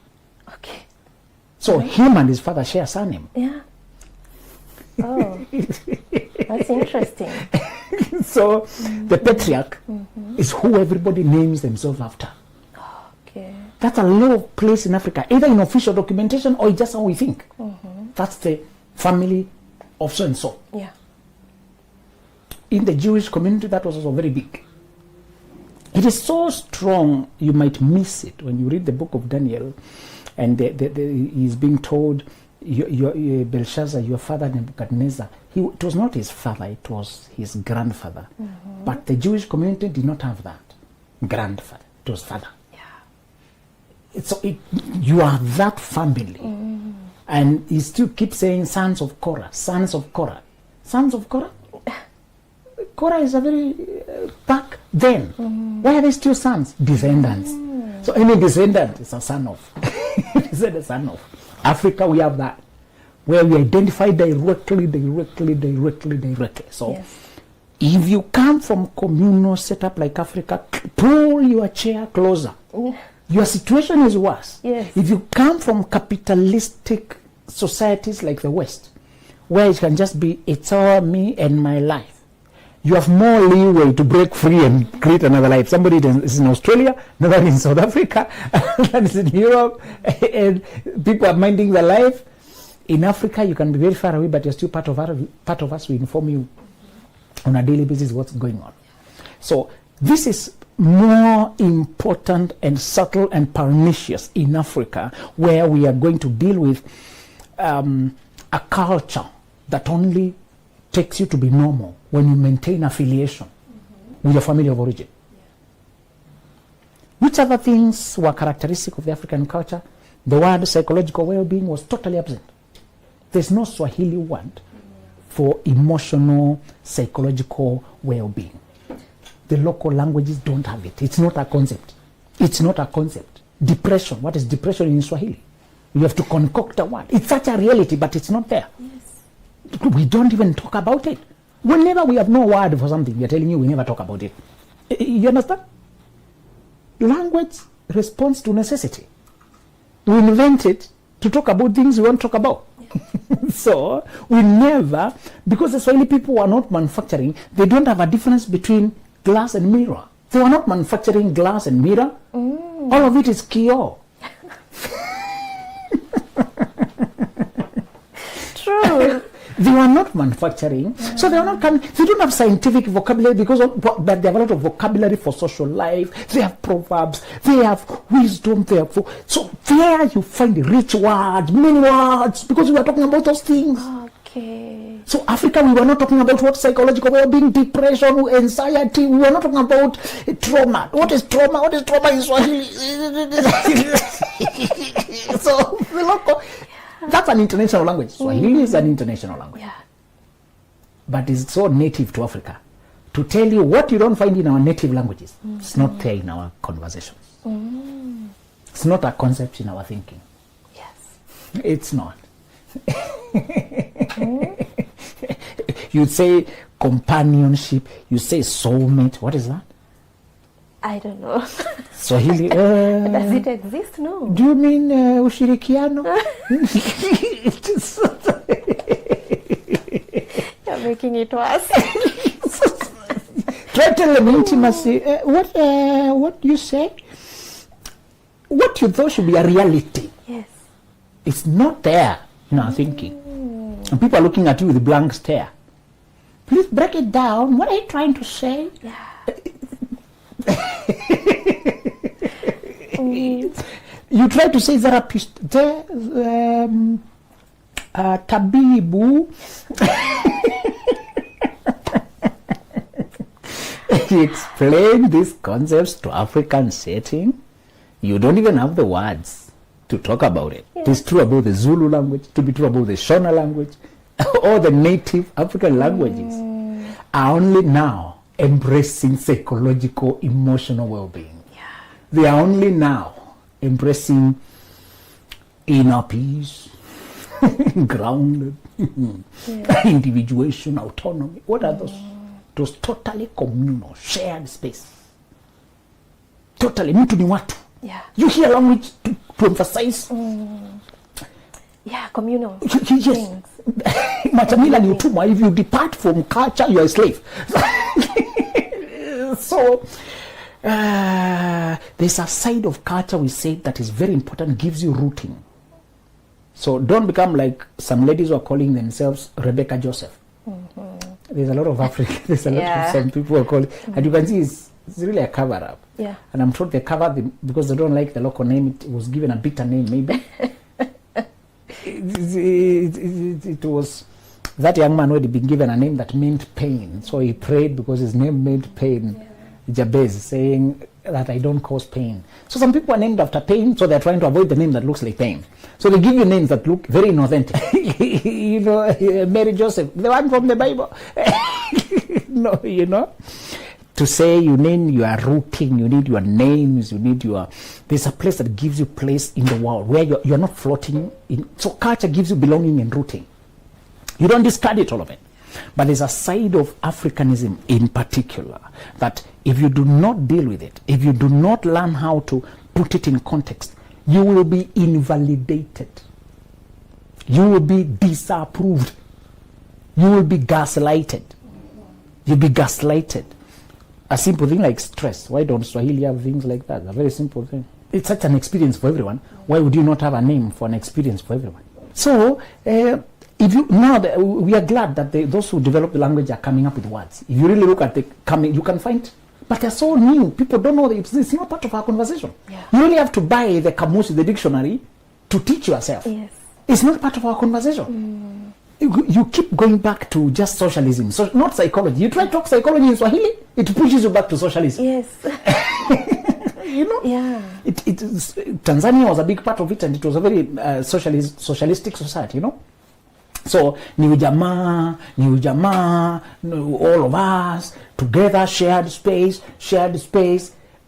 Okay.
So him and his father share surname.
Yeah. Oh, that's interesting.
So the patriarch is who everybody names themselves after.
Okay.
That's a lot of place in Africa, either in official documentation or just how we think. That's the family of so and so.
Yeah.
In the Jewish community, that was also very big. It is so strong, you might miss it when you read the book of Daniel, and he's being told, Belshazzar, your father Nebuchadnezzar, it was not his father, it was his grandfather. But the Jewish community did not have that. Grandfather, it was father. Yeah. So you are that family. And he still keeps saying sons of Korah, sons of Korah. Sons of Korah? Korah is a very, back then. Why are they still sons? Descendants. So any descendant is a son of. Is a son of. Africa, we have that, where we identify directly. So if you come from communal setup like Africa, pull your chair closer. Your situation is worse.
Yes.
If you come from capitalistic societies like the West, where it can just be, it's all me and my life, you have more leeway to break free and create another life. Somebody is in Australia, another in South Africa, another is in Europe, and people are minding their life. In Africa, you can be very far away, but you're still part of us. We inform you on a daily basis what's going on. So this is more important and subtle and pernicious in Africa, where we are going to deal with a culture that only takes you to be normal when you maintain affiliation with your family of origin. Which other things were characteristic of the African culture? The word psychological well-being was totally absent. There's no Swahili word for emotional, psychological well-being. The local languages don't have it. It's not a concept. It's not a concept. Depression. What is depression in Swahili? You have to concoct a word. It's such a reality, but it's not there. Yes. We don't even talk about it. Whenever we have no word for something, we are telling you we never talk about it. You understand? Language responds to necessity. We invent it to talk about things we won't talk about. So we never, because the Swahili people were not manufacturing, they don't have a difference between glass and mirror. They were not manufacturing glass and mirror. All of it is kioo.
True.
They were not manufacturing, so they are not coming. They don't have scientific vocabulary but they have a lot of vocabulary for social life. They have proverbs, they have wisdom, so there you find rich words, many words, because we are talking about those things.
Okay.
So Africa, we were not talking about what psychological well-being, depression, anxiety. We were not talking about trauma. What is trauma? What is trauma in Swahili? So the local. That's an international language. Swahili is an international language.
Yeah.
But it's so native to Africa. To tell you what you don't find in our native languages, it's not there in our conversations. It's not a concept in our thinking.
Yes.
It's not. You say companionship, you say soulmate. What is that?
I don't know.
Swahili.
Does it exist? No.
Do you mean ushirikiano?
You're making it worse.
Total intimacy. What you say? What you thought should be a reality.
Yes.
It's not there in our thinking. And people are looking at you with a blank stare. Please break it down. What are you trying to say?
Yeah.
You try to say therapist, tabibu. You explain these concepts to African setting. You don't even have the words to talk about it. Yeah. It is true about the Zulu language, to be true about the Shona language. All the native African languages are only now embracing psychological, emotional well-being.
Yeah.
They are only now embracing inner peace, grounded, individuation, autonomy. What are those? Those totally communal, shared space. Totally, mtu ni watu.
Yeah.
You hear language to emphasize.
Yeah, communal.
Yes. Machamila ni utumwa. If you depart from culture, you are a slave. So, there's a side of culture we say that is very important, gives you rooting. So don't become like some ladies who are calling themselves Rebecca Joseph. There's a lot of African, there's a lot of some people who are calling, and you can see it's really a cover up.
Yeah.
And I'm told they covered them because they don't like the local name. It was given a bitter name, maybe. It was that young man who had been given a name that meant pain, so he prayed because his name meant pain. Jabez, saying that I don't cause pain. So some people are named after pain, so they're trying to avoid the name that looks like pain. So they give you names that look very inauthentic. You know, Mary Joseph, the one from the Bible. No, you know. To say you need your rooting, you need your names, you need your... There's a place that gives you place in the world where you're not floating in. So culture gives you belonging and rooting. You don't discard it, all of it. But there's a side of Africanism in particular that if you do not deal with it, if you do not learn how to put it in context, you will be invalidated. You will be disapproved. You will be gaslighted. You'll be gaslighted. A simple thing like stress. Why don't Swahili have things like that? A very simple thing. It's such an experience for everyone. Why would you not have a name for an experience for everyone? So, if you now we are glad that those who develop the language are coming up with words. If you really look at the coming, you can find, but they're so new. People don't know that it's not part of our conversation.
Yeah.
You really have to buy the kamusi, the dictionary, to teach yourself.
Yes.
It's not part of our conversation. You keep going back to just socialism, so not psychology. You try to talk psychology in Swahili, it pushes you back to socialism.
Yes.
You know?
Yeah.
Tanzania was a big part of it, and it was a very socialistic society, you know. So ni ujamaa, all of us together, shared space.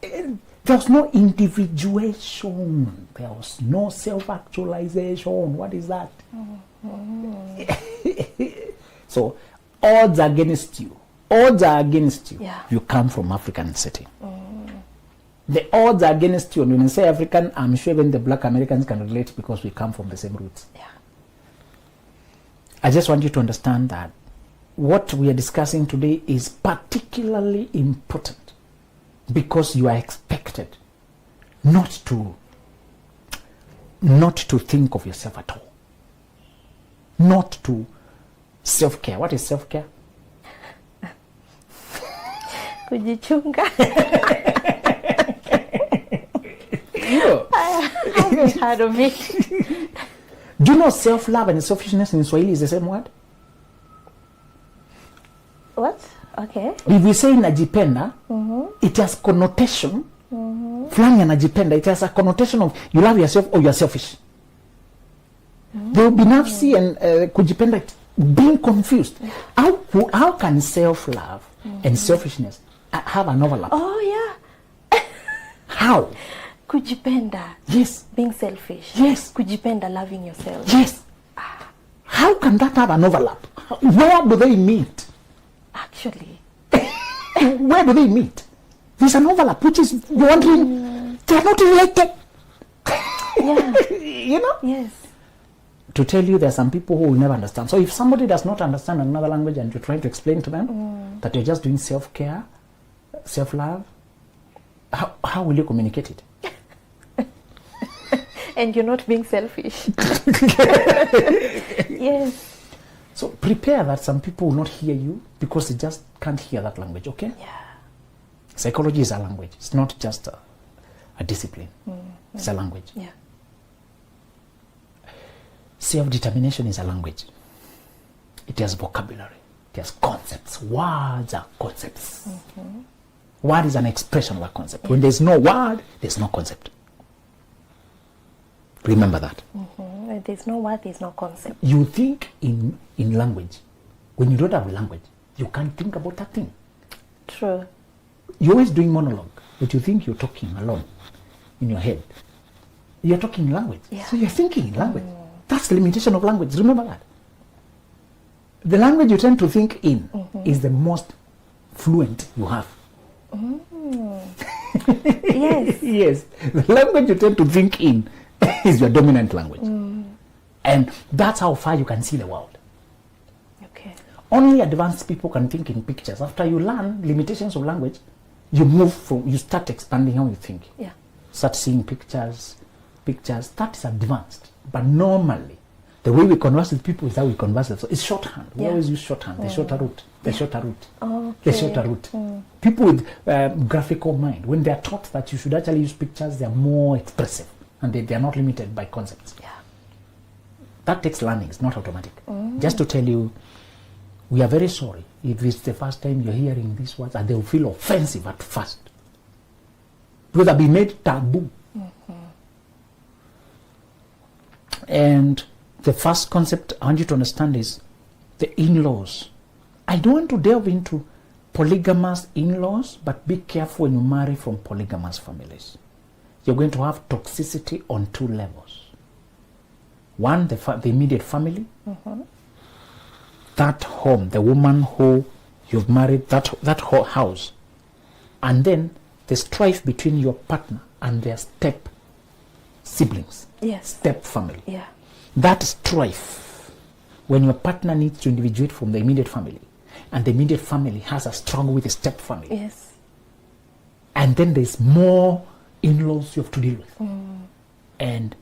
There was no individuation. There was no self-actualization. What is that? So odds are against you.
Yeah.
You come from African setting. The odds are against you. And when you say African, I'm sure even the black Americans can relate because we come from the same roots.
Yeah.
I just want you to understand that what we are discussing today is particularly important because you are expected not to think of yourself at all. Not to self-care. What is self-care?
Kujichunga.
Yeah.
I haven't heard of it.
Do you know self-love and selfishness in Swahili is the same word?
What? Okay.
If we say najipenda, it has connotation. Fulani anajipenda, it has a connotation of you love yourself or you are selfish. There will be nafsi and kujipenda being confused. How can self-love and selfishness have an overlap?
Oh, yeah.
How?
Kujipenda.
Yes.
Being selfish.
Yes.
Kujipenda, loving yourself.
Yes. How can that have an overlap? Where do they meet?
Actually.
Where do they meet? There's an overlap, which is wondering, they're not related.
Yeah.
You know?
Yes.
To tell you, there are some people who will never understand. So if somebody does not understand another language and you're trying to explain to them that you're just doing self-care, self-love, how will you communicate it?
And you're not being selfish. Yes.
So prepare that some people will not hear you because they just can't hear that language, okay?
Yeah.
Psychology is a language. It's not just a discipline. It's a language.
Yeah.
Self-determination is a language. It has vocabulary. It has concepts. Words are concepts. Word is an expression of a concept. When there's no word, there's no concept. Remember that.
When there's no word, there's no concept.
You think in language. When you don't have a language, you can't think about that thing.
True.
You're always doing monologue, but you think you're talking alone in your head. You're talking in language.
Yeah.
So you're thinking in language. That's the limitation of language. Remember that. The language you tend to think in is the most fluent you have.
Yes.
Yes. The language you tend to think in is your dominant language. And that's how far you can see the world.
Okay.
Only advanced people can think in pictures. After you learn limitations of language, you start expanding how you think.
Yeah.
Start seeing pictures. That is advanced. But normally, the way we converse with people is how we converse with them. So it's shorthand. We always use shorthand. The shorter route. The shorter route.
Okay.
The shorter route. People with graphical mind, when they are taught that you should actually use pictures, they are more expressive. And they are not limited by concepts.
Yeah.
That takes learning. It's not automatic. Just to tell you, we are very sorry if it's the first time you're hearing these words and they will feel offensive at first. Because they'll be made taboo. And the first concept I want you to understand is the in-laws. I don't want to delve into polygamous in-laws, but be careful when you marry from polygamous families. You're going to have toxicity on two levels. One, the immediate family. That home, the woman who you've married, that whole house. And then the strife between your partner and their step siblings.
Yes.
Step family.
Yeah.
That strife, when your partner needs to individuate from the immediate family, and the immediate family has a struggle with the step family.
Yes.
And then there's more in-laws you have to deal with. And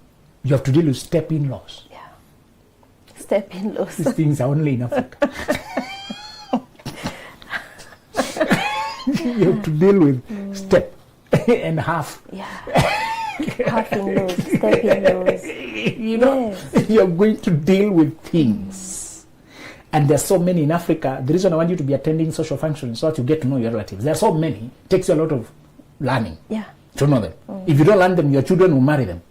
you have to deal with step in-laws.
Yeah. step-in-laws.
These things are only in Africa. You have to deal with step and half.
Yeah. Half-in-laws, step-in-laws.
You know, you're going to deal with things. And there's so many in Africa. The reason I want you to be attending social functions so that you get to know your relatives. There are so many. It takes you a lot of learning to know them. If you don't learn them, your children will marry them.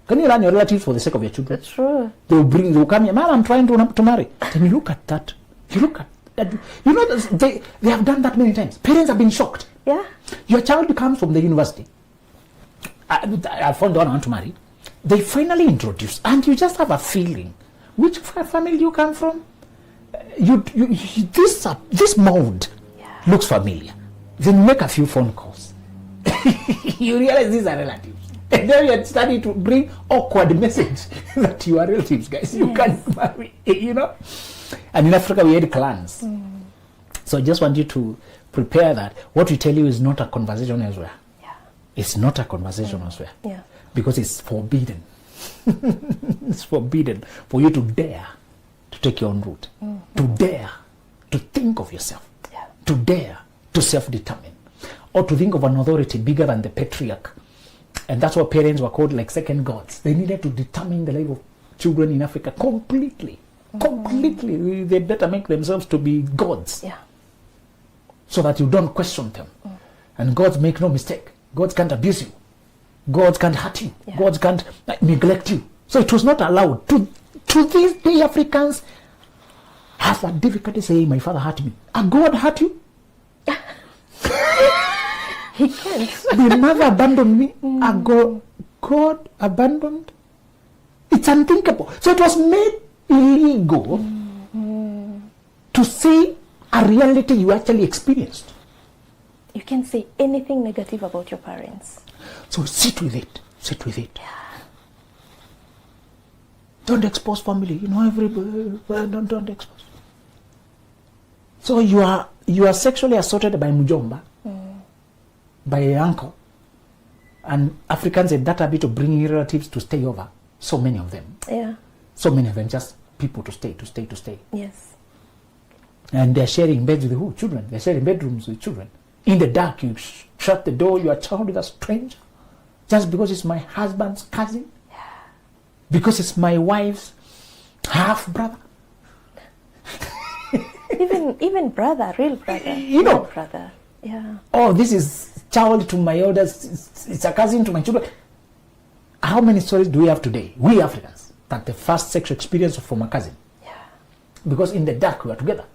Can you learn your relatives for the sake of your children?
That's true.
They'll come here, Mom, I'm trying to marry. Then you look at that. You look at that. You know, they have done that many times. Parents have been shocked.
Yeah.
Your child comes from the university. I found one I want to marry. They finally introduce, and you just have a feeling. Which family you come from? This mold looks familiar. Then you make a few phone calls. You realize these are relatives. And then you're starting to bring awkward message that you are relatives, guys. You can't marry, you know. And in Africa, we had clans. So I just want you to prepare that. What we tell you is not a conversation elsewhere. Yeah. It's not a conversation elsewhere. Yeah. Because it's forbidden. It's forbidden for you to dare to take your own route. To dare to think of yourself. Yeah. To dare to self-determine. Or to think of an authority bigger than the patriarch. And that's what parents were called like second gods. They needed to determine the life of children in Africa completely. Completely. They better make themselves to be gods. Yeah. So that you don't question them. And gods make no mistake. Gods can't abuse you. Gods can't hurt you. Yeah. Gods can't neglect you. So it was not allowed. To this day, Africans have a difficulty saying, my father hurt me. A God hurt you?
He can't.
The mother abandoned me. A God abandoned? It's unthinkable. So it was made illegal to say a reality you actually experienced.
You can say anything negative about your parents.
So sit with it. Sit with it. Yeah. Don't expose family. You know, everybody. Don't expose. So you are sexually assaulted by Mujomba, by a uncle, and Africans had that habit of bringing relatives to stay over. So many of them. Yeah. So many of them, just people to stay. Yes. And they're sharing beds with who? Children. They're sharing bedrooms with children. In the dark, you shut the door, you are child with a stranger. Just because it's my husband's cousin? Yeah. Because it's my wife's half-brother?
even brother, real brother.
You know.
Brother. Yeah.
Oh, this is child to my elders, it's a cousin to my children. How many stories do we have today, we Africans, that the first sexual experience was from a cousin? Yeah. Because in the dark, we were together.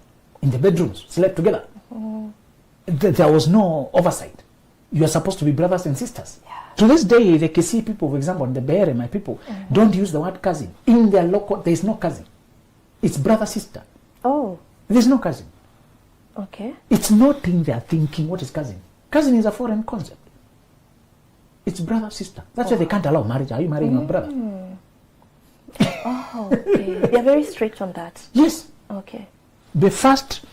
In the bedrooms, slept together. There was no oversight. You are supposed to be brothers and sisters. Yeah. To this day, the Kisii people, for example, the Beere, my people, don't use the word cousin. In their local, there is no cousin. It's brother, sister.
Oh.
There's no cousin.
Okay.
It's not in their thinking what is cousin. Cousin is a foreign concept. It's brother, sister. That's why they can't allow marriage. Are you marrying your brother?
Oh, okay. They're very strict on that.
Yes.
Okay.
The first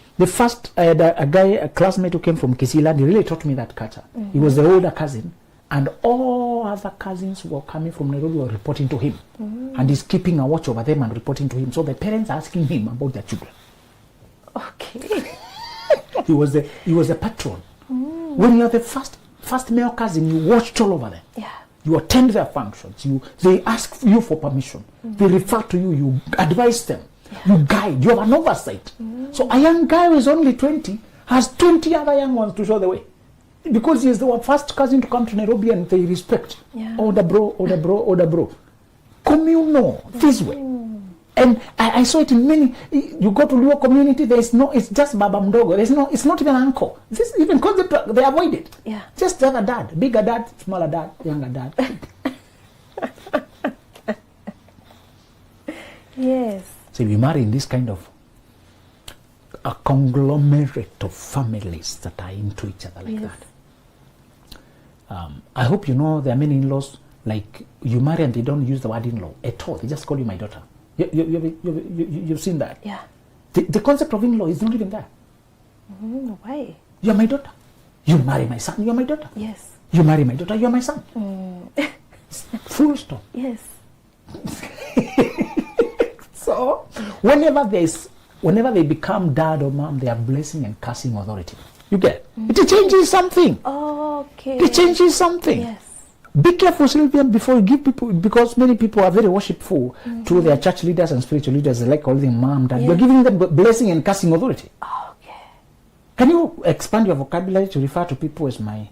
I had a classmate who came from Kisii land. He really taught me that culture. He was the older cousin, and all other cousins who were coming from Nairobi were reporting to him, and he's keeping a watch over them and reporting to him. So the parents are asking him about their children.
Okay.
He was a patron. When you are the first male cousin, you watched all over them. Yeah. You attend their functions. They ask you for permission. They refer to you. You advise them. Yeah. You guide. You have an oversight. So a young guy who is only 20 has 20 other young ones to show the way, because he is the first cousin to come to Nairobi, and they respect. Yeah. Older bro. Communal this way. And I saw it in many. You go to Luo community, it's just Baba Mdogo. It's not even uncle. This even concept, they avoid it. Yeah. Just the other dad, bigger dad, smaller dad, younger dad.
Yes.
So we marry in this kind of a conglomerate of families that are into each other like that. I hope you know there are many in-laws, like you marry and they don't use the word in-law at all. They just call you my daughter. You've seen that? Yeah. The concept of in-law is not even there.
Why?
You're my daughter. You marry my son, you're my daughter.
Yes.
You marry my daughter, you're my son. Full stop.
Yes.
So Whenever they become dad or mom, they are blessing and cursing authority. You get? It changes something.
Okay.
It changes something.
Yes.
Be careful, Sylvia, before you give people, because many people are very worshipful to their church leaders and spiritual leaders. They like calling them mom, dad. You're giving them blessing and cursing authority.
Okay.
Can you expand your vocabulary to refer to people as my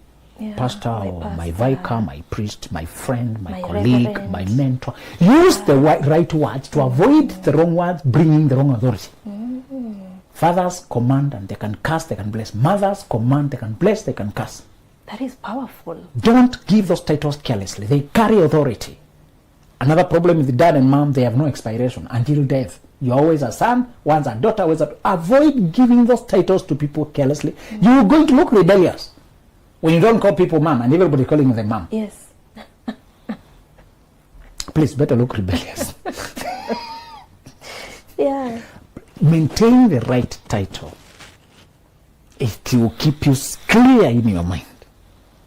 pastor, or my vicar, my priest, my friend, my colleague, reverend, my mentor? Use the right words to avoid the wrong words, bringing the wrong authority. Fathers command and they can curse, they can bless. Mothers command, they can bless, they can curse.
That is powerful.
Don't give those titles carelessly. They carry authority. Another problem with dad and mom, they have no expiration until death. You're always a son, once a daughter, always a... Avoid giving those titles to people carelessly. You're going to look rebellious when you don't call people mom and everybody calling them mom.
Yes.
Please, better look rebellious.
Yeah.
Maintain the right title. It will keep you clear in your mind.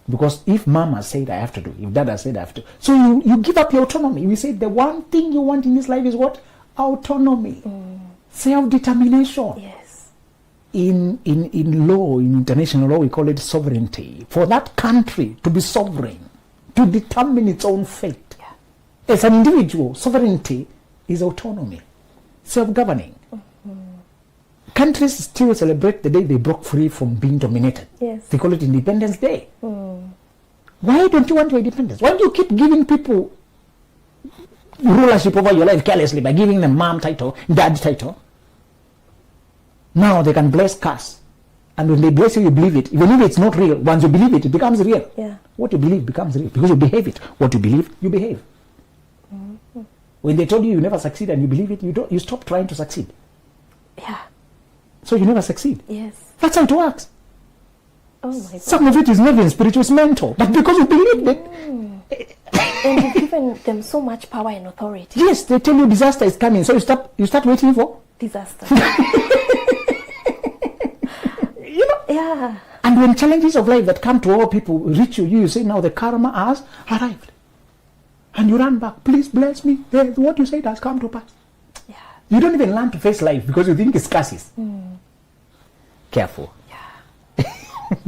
Because if mom has said I have to do, if dad has said I have to, so you give up your autonomy. You say the one thing you want in this life is what? Autonomy. Self-determination.
Yes.
In law, in international law, we call it sovereignty. For that country to be sovereign, to determine its own fate. Yeah. As an individual, sovereignty is autonomy, self-governing. Countries still celebrate the day they broke free from being dominated.
Yes.
They call it Independence Day. Why don't you want your independence? Why do you keep giving people rulership over your life carelessly by giving them mom title, dad title? Now they can bless, curse. And when they bless you, you believe it. Even if it's not real, once you believe it, it becomes real.
Yeah.
What you believe becomes real because you behave it. What you believe, you behave. When they told you you never succeed and you believe it, you stop trying to succeed.
Yeah.
So you never succeed.
Yes.
That's how it works.
Oh my God.
Some of it is not even spiritual, it's mental. But because you believe it.
And you've given them so much power and authority.
Yes, they tell you disaster is coming. So you start waiting for
disaster.
You know?
Yeah.
And when challenges of life that come to all people reach you, you say, now the karma has arrived. And you run back. Please bless me. What you said has come to pass.
Yeah.
You don't even learn to face life because you think it's curses. Careful.
Yeah.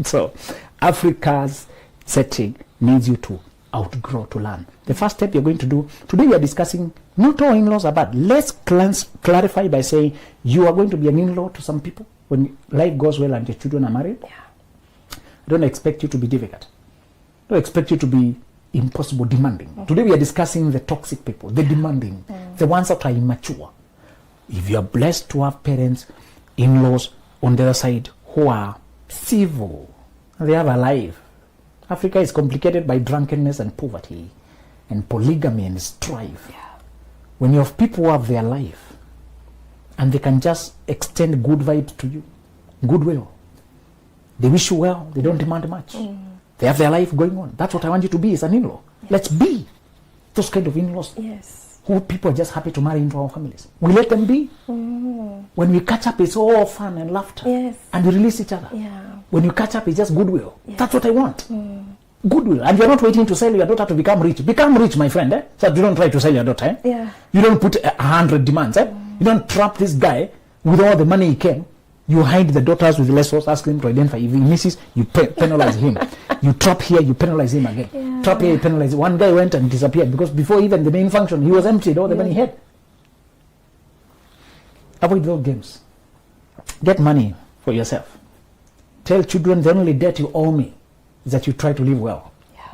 So, Africa's setting needs you to outgrow, to learn. The first step you're going to do, today we are discussing, not all in-laws are bad. Let's clarify by saying you are going to be an in-law to some people when life goes well and your children are married.
Yeah.
I don't expect you to be difficult. I don't expect you to be impossible, demanding. Today we are discussing the toxic people, the demanding, the ones that are immature. If you are blessed to have parents, in-laws on the other side who are civil, they have a life. Africa is complicated by drunkenness and poverty and polygamy and strife.
Yeah.
When you have people who have their life and they can just extend good vibes to you, goodwill, they wish you well, they don't demand much. They have their life going on. That's what I want you to be as an in-law. Yes. Let's be those kind of in-laws.
Yes.
Who people are just happy to marry into our families. We let them be. When we catch up, it's all fun and laughter.
Yes.
And we release each other.
Yeah.
When you catch up, it's just goodwill.
Yes.
That's what I want. Goodwill. And you're not waiting to sell your daughter to become rich. Become rich, my friend. So you don't try to sell your daughter.
Yeah.
You don't put 100 demands. You don't trap this guy with all the money he can. You hide the daughters with lessons, ask him to identify. If he misses, you penalize him. You trap here, you penalize him again.
Yeah.
Trap here, you penalize him. One guy went and disappeared because before even the main function, he was emptied all the money he had. Avoid those games. Get money for yourself. Tell children the only debt you owe me is that you try to live well.
Yeah.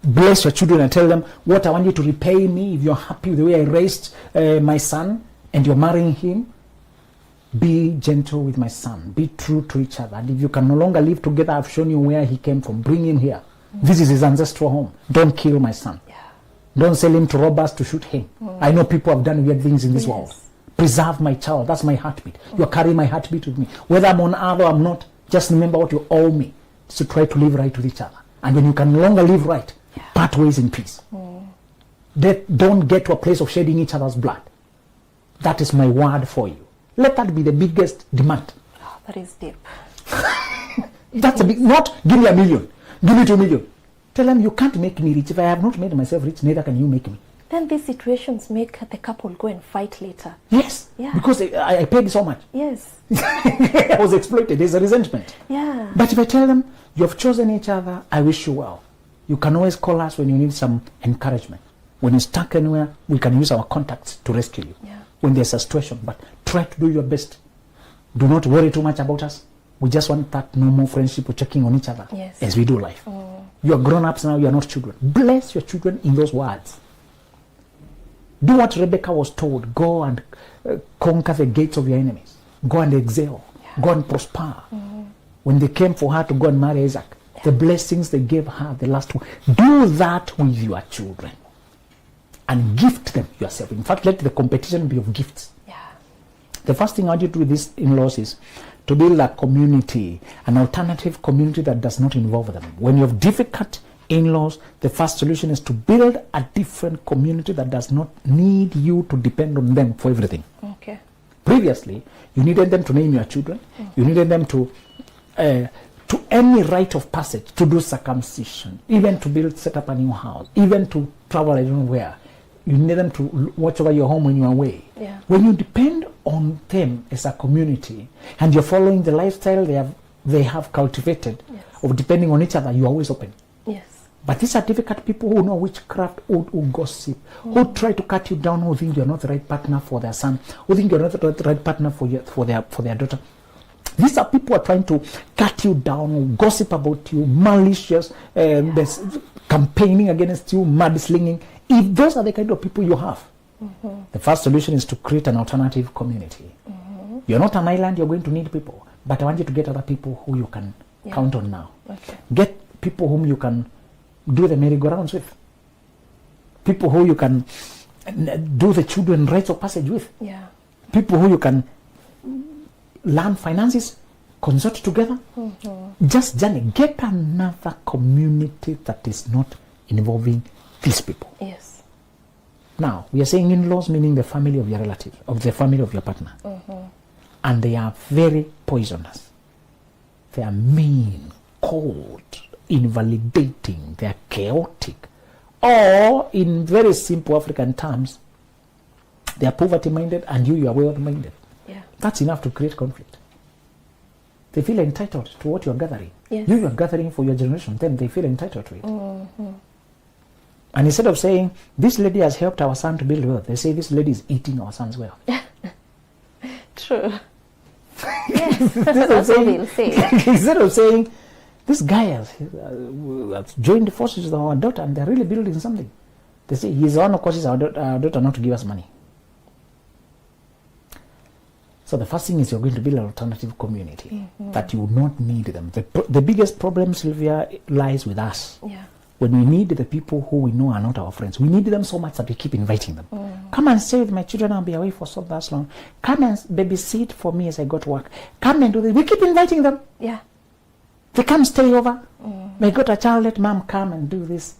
Bless your children and tell them what I want you to repay me if you're happy with the way I raised my son and you're marrying him. Be gentle with my son. Be true to each other. And if you can no longer live together, I've shown you where he came from. Bring him here. This is his ancestral home. Don't kill my son.
Yeah.
Don't sell him to robbers to shoot him. I know people have done weird things in this world. Preserve my child. That's my heartbeat. You're carrying my heartbeat with me. Whether I'm on earth or I'm not, just remember what you owe me. Is to try to live right with each other. And when you can no longer live right, part ways in peace. Don't get to a place of shedding each other's blood. That is my word for you. Let that be the biggest demand.
Oh, that is deep.
That's a big, not give me $1 million, give me $2 million. Tell them you can't make me rich. If I have not made myself rich, neither can you make me.
Then these situations make the couple go and fight later.
Yes.
Yeah.
Because I paid so much.
Yes.
I was exploited. There's a resentment.
Yeah.
But if I tell them, you have chosen each other, I wish you well. You can always call us when you need some encouragement. When you're stuck anywhere, we can use our contacts to rescue you.
Yeah.
When there's a situation, but try to do your best. Do not worry too much about us. We just want that normal friendship of checking on each other as we do life. You are grown-ups now, you are not children. Bless your children in those words. Do what Rebecca was told. Go and conquer the gates of your enemies. Go and excel. Yeah. Go and prosper. When they came for her to go and marry Isaac, the blessings they gave her, the last one, do that with your children. And gift them yourself. In fact, let the competition be of gifts.
Yeah.
The first thing I want you to do with these in-laws is to build a community, an alternative community that does not involve them. When you have difficult in-laws, the first solution is to build a different community that does not need you to depend on them for everything.
Okay.
Previously, you needed them to name your children. You needed them to any rite of passage, to do circumcision, even to set up a new house, even to travel I don't know where. You need them to watch over your home when you're away.
Yeah.
When you depend on them as a community and you're following the lifestyle they have cultivated of depending on each other, you're always open.
Yes.
But these are difficult people who know witchcraft, who gossip, who try to cut you down, who think you're not the right partner for their son, who think you're not the right partner for their daughter. These are people who are trying to cut you down, gossip about you, malicious, campaigning against you, mudslinging. If those are the kind of people you have, the first solution is to create an alternative community. You're not an island, you're going to need people. But I want you to get other people who you can count on now.
Okay.
Get people whom you can do the merry-go-rounds with. People who you can do the children rites of passage with.
Yeah.
People who you can learn finances, consult together. Just journey. Get another community that is not involving these people.
Yes.
Now, we are saying in-laws meaning the family of your relative, of the family of your partner. And they are very poisonous. They are mean, cold, invalidating, they are chaotic. Or, in very simple African terms, they are poverty-minded and you are wealth-minded.
Yeah.
That's enough to create conflict. They feel entitled to what you are gathering.
Yes.
You are gathering for your generation, then they feel entitled to it. And instead of saying, this lady has helped our son to build wealth, they say, this lady is eating our son's wealth.
True. Yes, that's what we'll say.
Instead of saying, this guy has joined forces with our daughter and they're really building something, they say, he's the one who causes our daughter not to give us money. So the first thing is you're going to build an alternative community that you will not need them. The biggest problem, Sylvia, lies with us.
Yeah.
When we need the people who we know are not our friends, we need them so much that we keep inviting them. Come and stay with my children, I'll be away for so that long. Come and babysit for me as I go to work. Come and do this. We keep inviting them.
Yeah.
They come stay over. May got a child, let mom come and do this.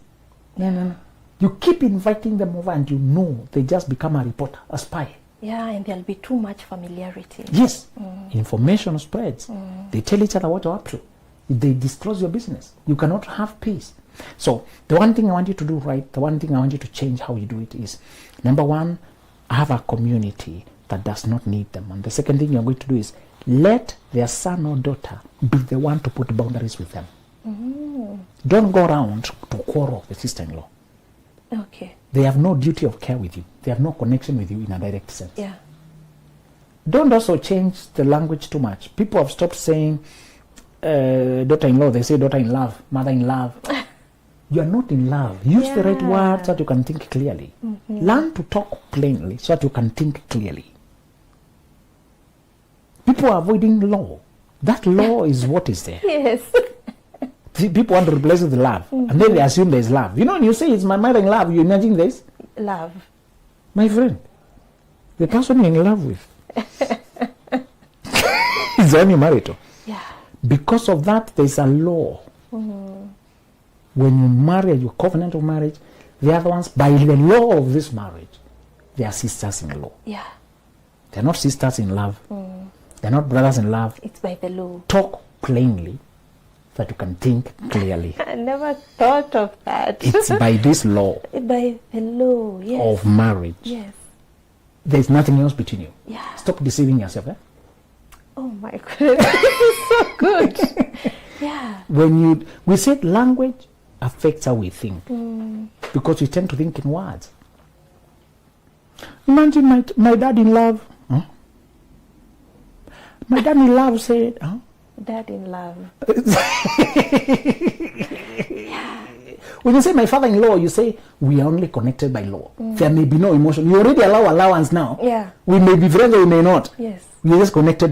No. You keep inviting them over and you know they just become a reporter, a spy.
Yeah, and there'll be too much familiarity.
Yes. Information spreads. They tell each other what you're up to. They disclose your business. You cannot have peace. So the one thing I want you to do right, the one thing I want you to change how you do it is, number one, have a community that does not need them. And the second thing you're going to do is let their son or daughter be the one to put boundaries with them. Don't go around to quarrel with sister-in-law.
Okay.
They have no duty of care with you. They have no connection with you in a direct sense.
Yeah.
Don't also change the language too much. People have stopped saying daughter-in-law. They say daughter-in-love, mother-in-love. You are not in love. Use the right words so that you can think clearly. Learn to talk plainly so that you can think clearly. People are avoiding law. That law is what is there.
Yes.
People want to replace it with love. And then they assume there's love. You know, when you say it's my mother-in-love, you imagine this?
Love.
My friend, the person you're in love with is the one you married to.
Yeah.
Because of that, there's a law. When you marry, your covenant of marriage, the other ones, by the law of this marriage, they are sisters in law.
Yeah.
They're not sisters in love. They're not brothers in love.
It's by the law.
Talk plainly that you can think clearly.
I never thought of that.
It's by this law
By the law, yes.
of marriage.
Yes.
There's nothing else between you.
Yeah.
Stop deceiving yourself. Eh?
Oh my goodness, this is so good. Yeah.
We said language affects how we think, because we tend to think in words. Imagine my dad in love. Huh? My dad in love said, huh?
Dad in love.
When you say my father-in-law, you say we are only connected by law. There may be no emotion. You already allow allowance now.
Yeah.
We may be friends or we may not.
Yes.
We are just connected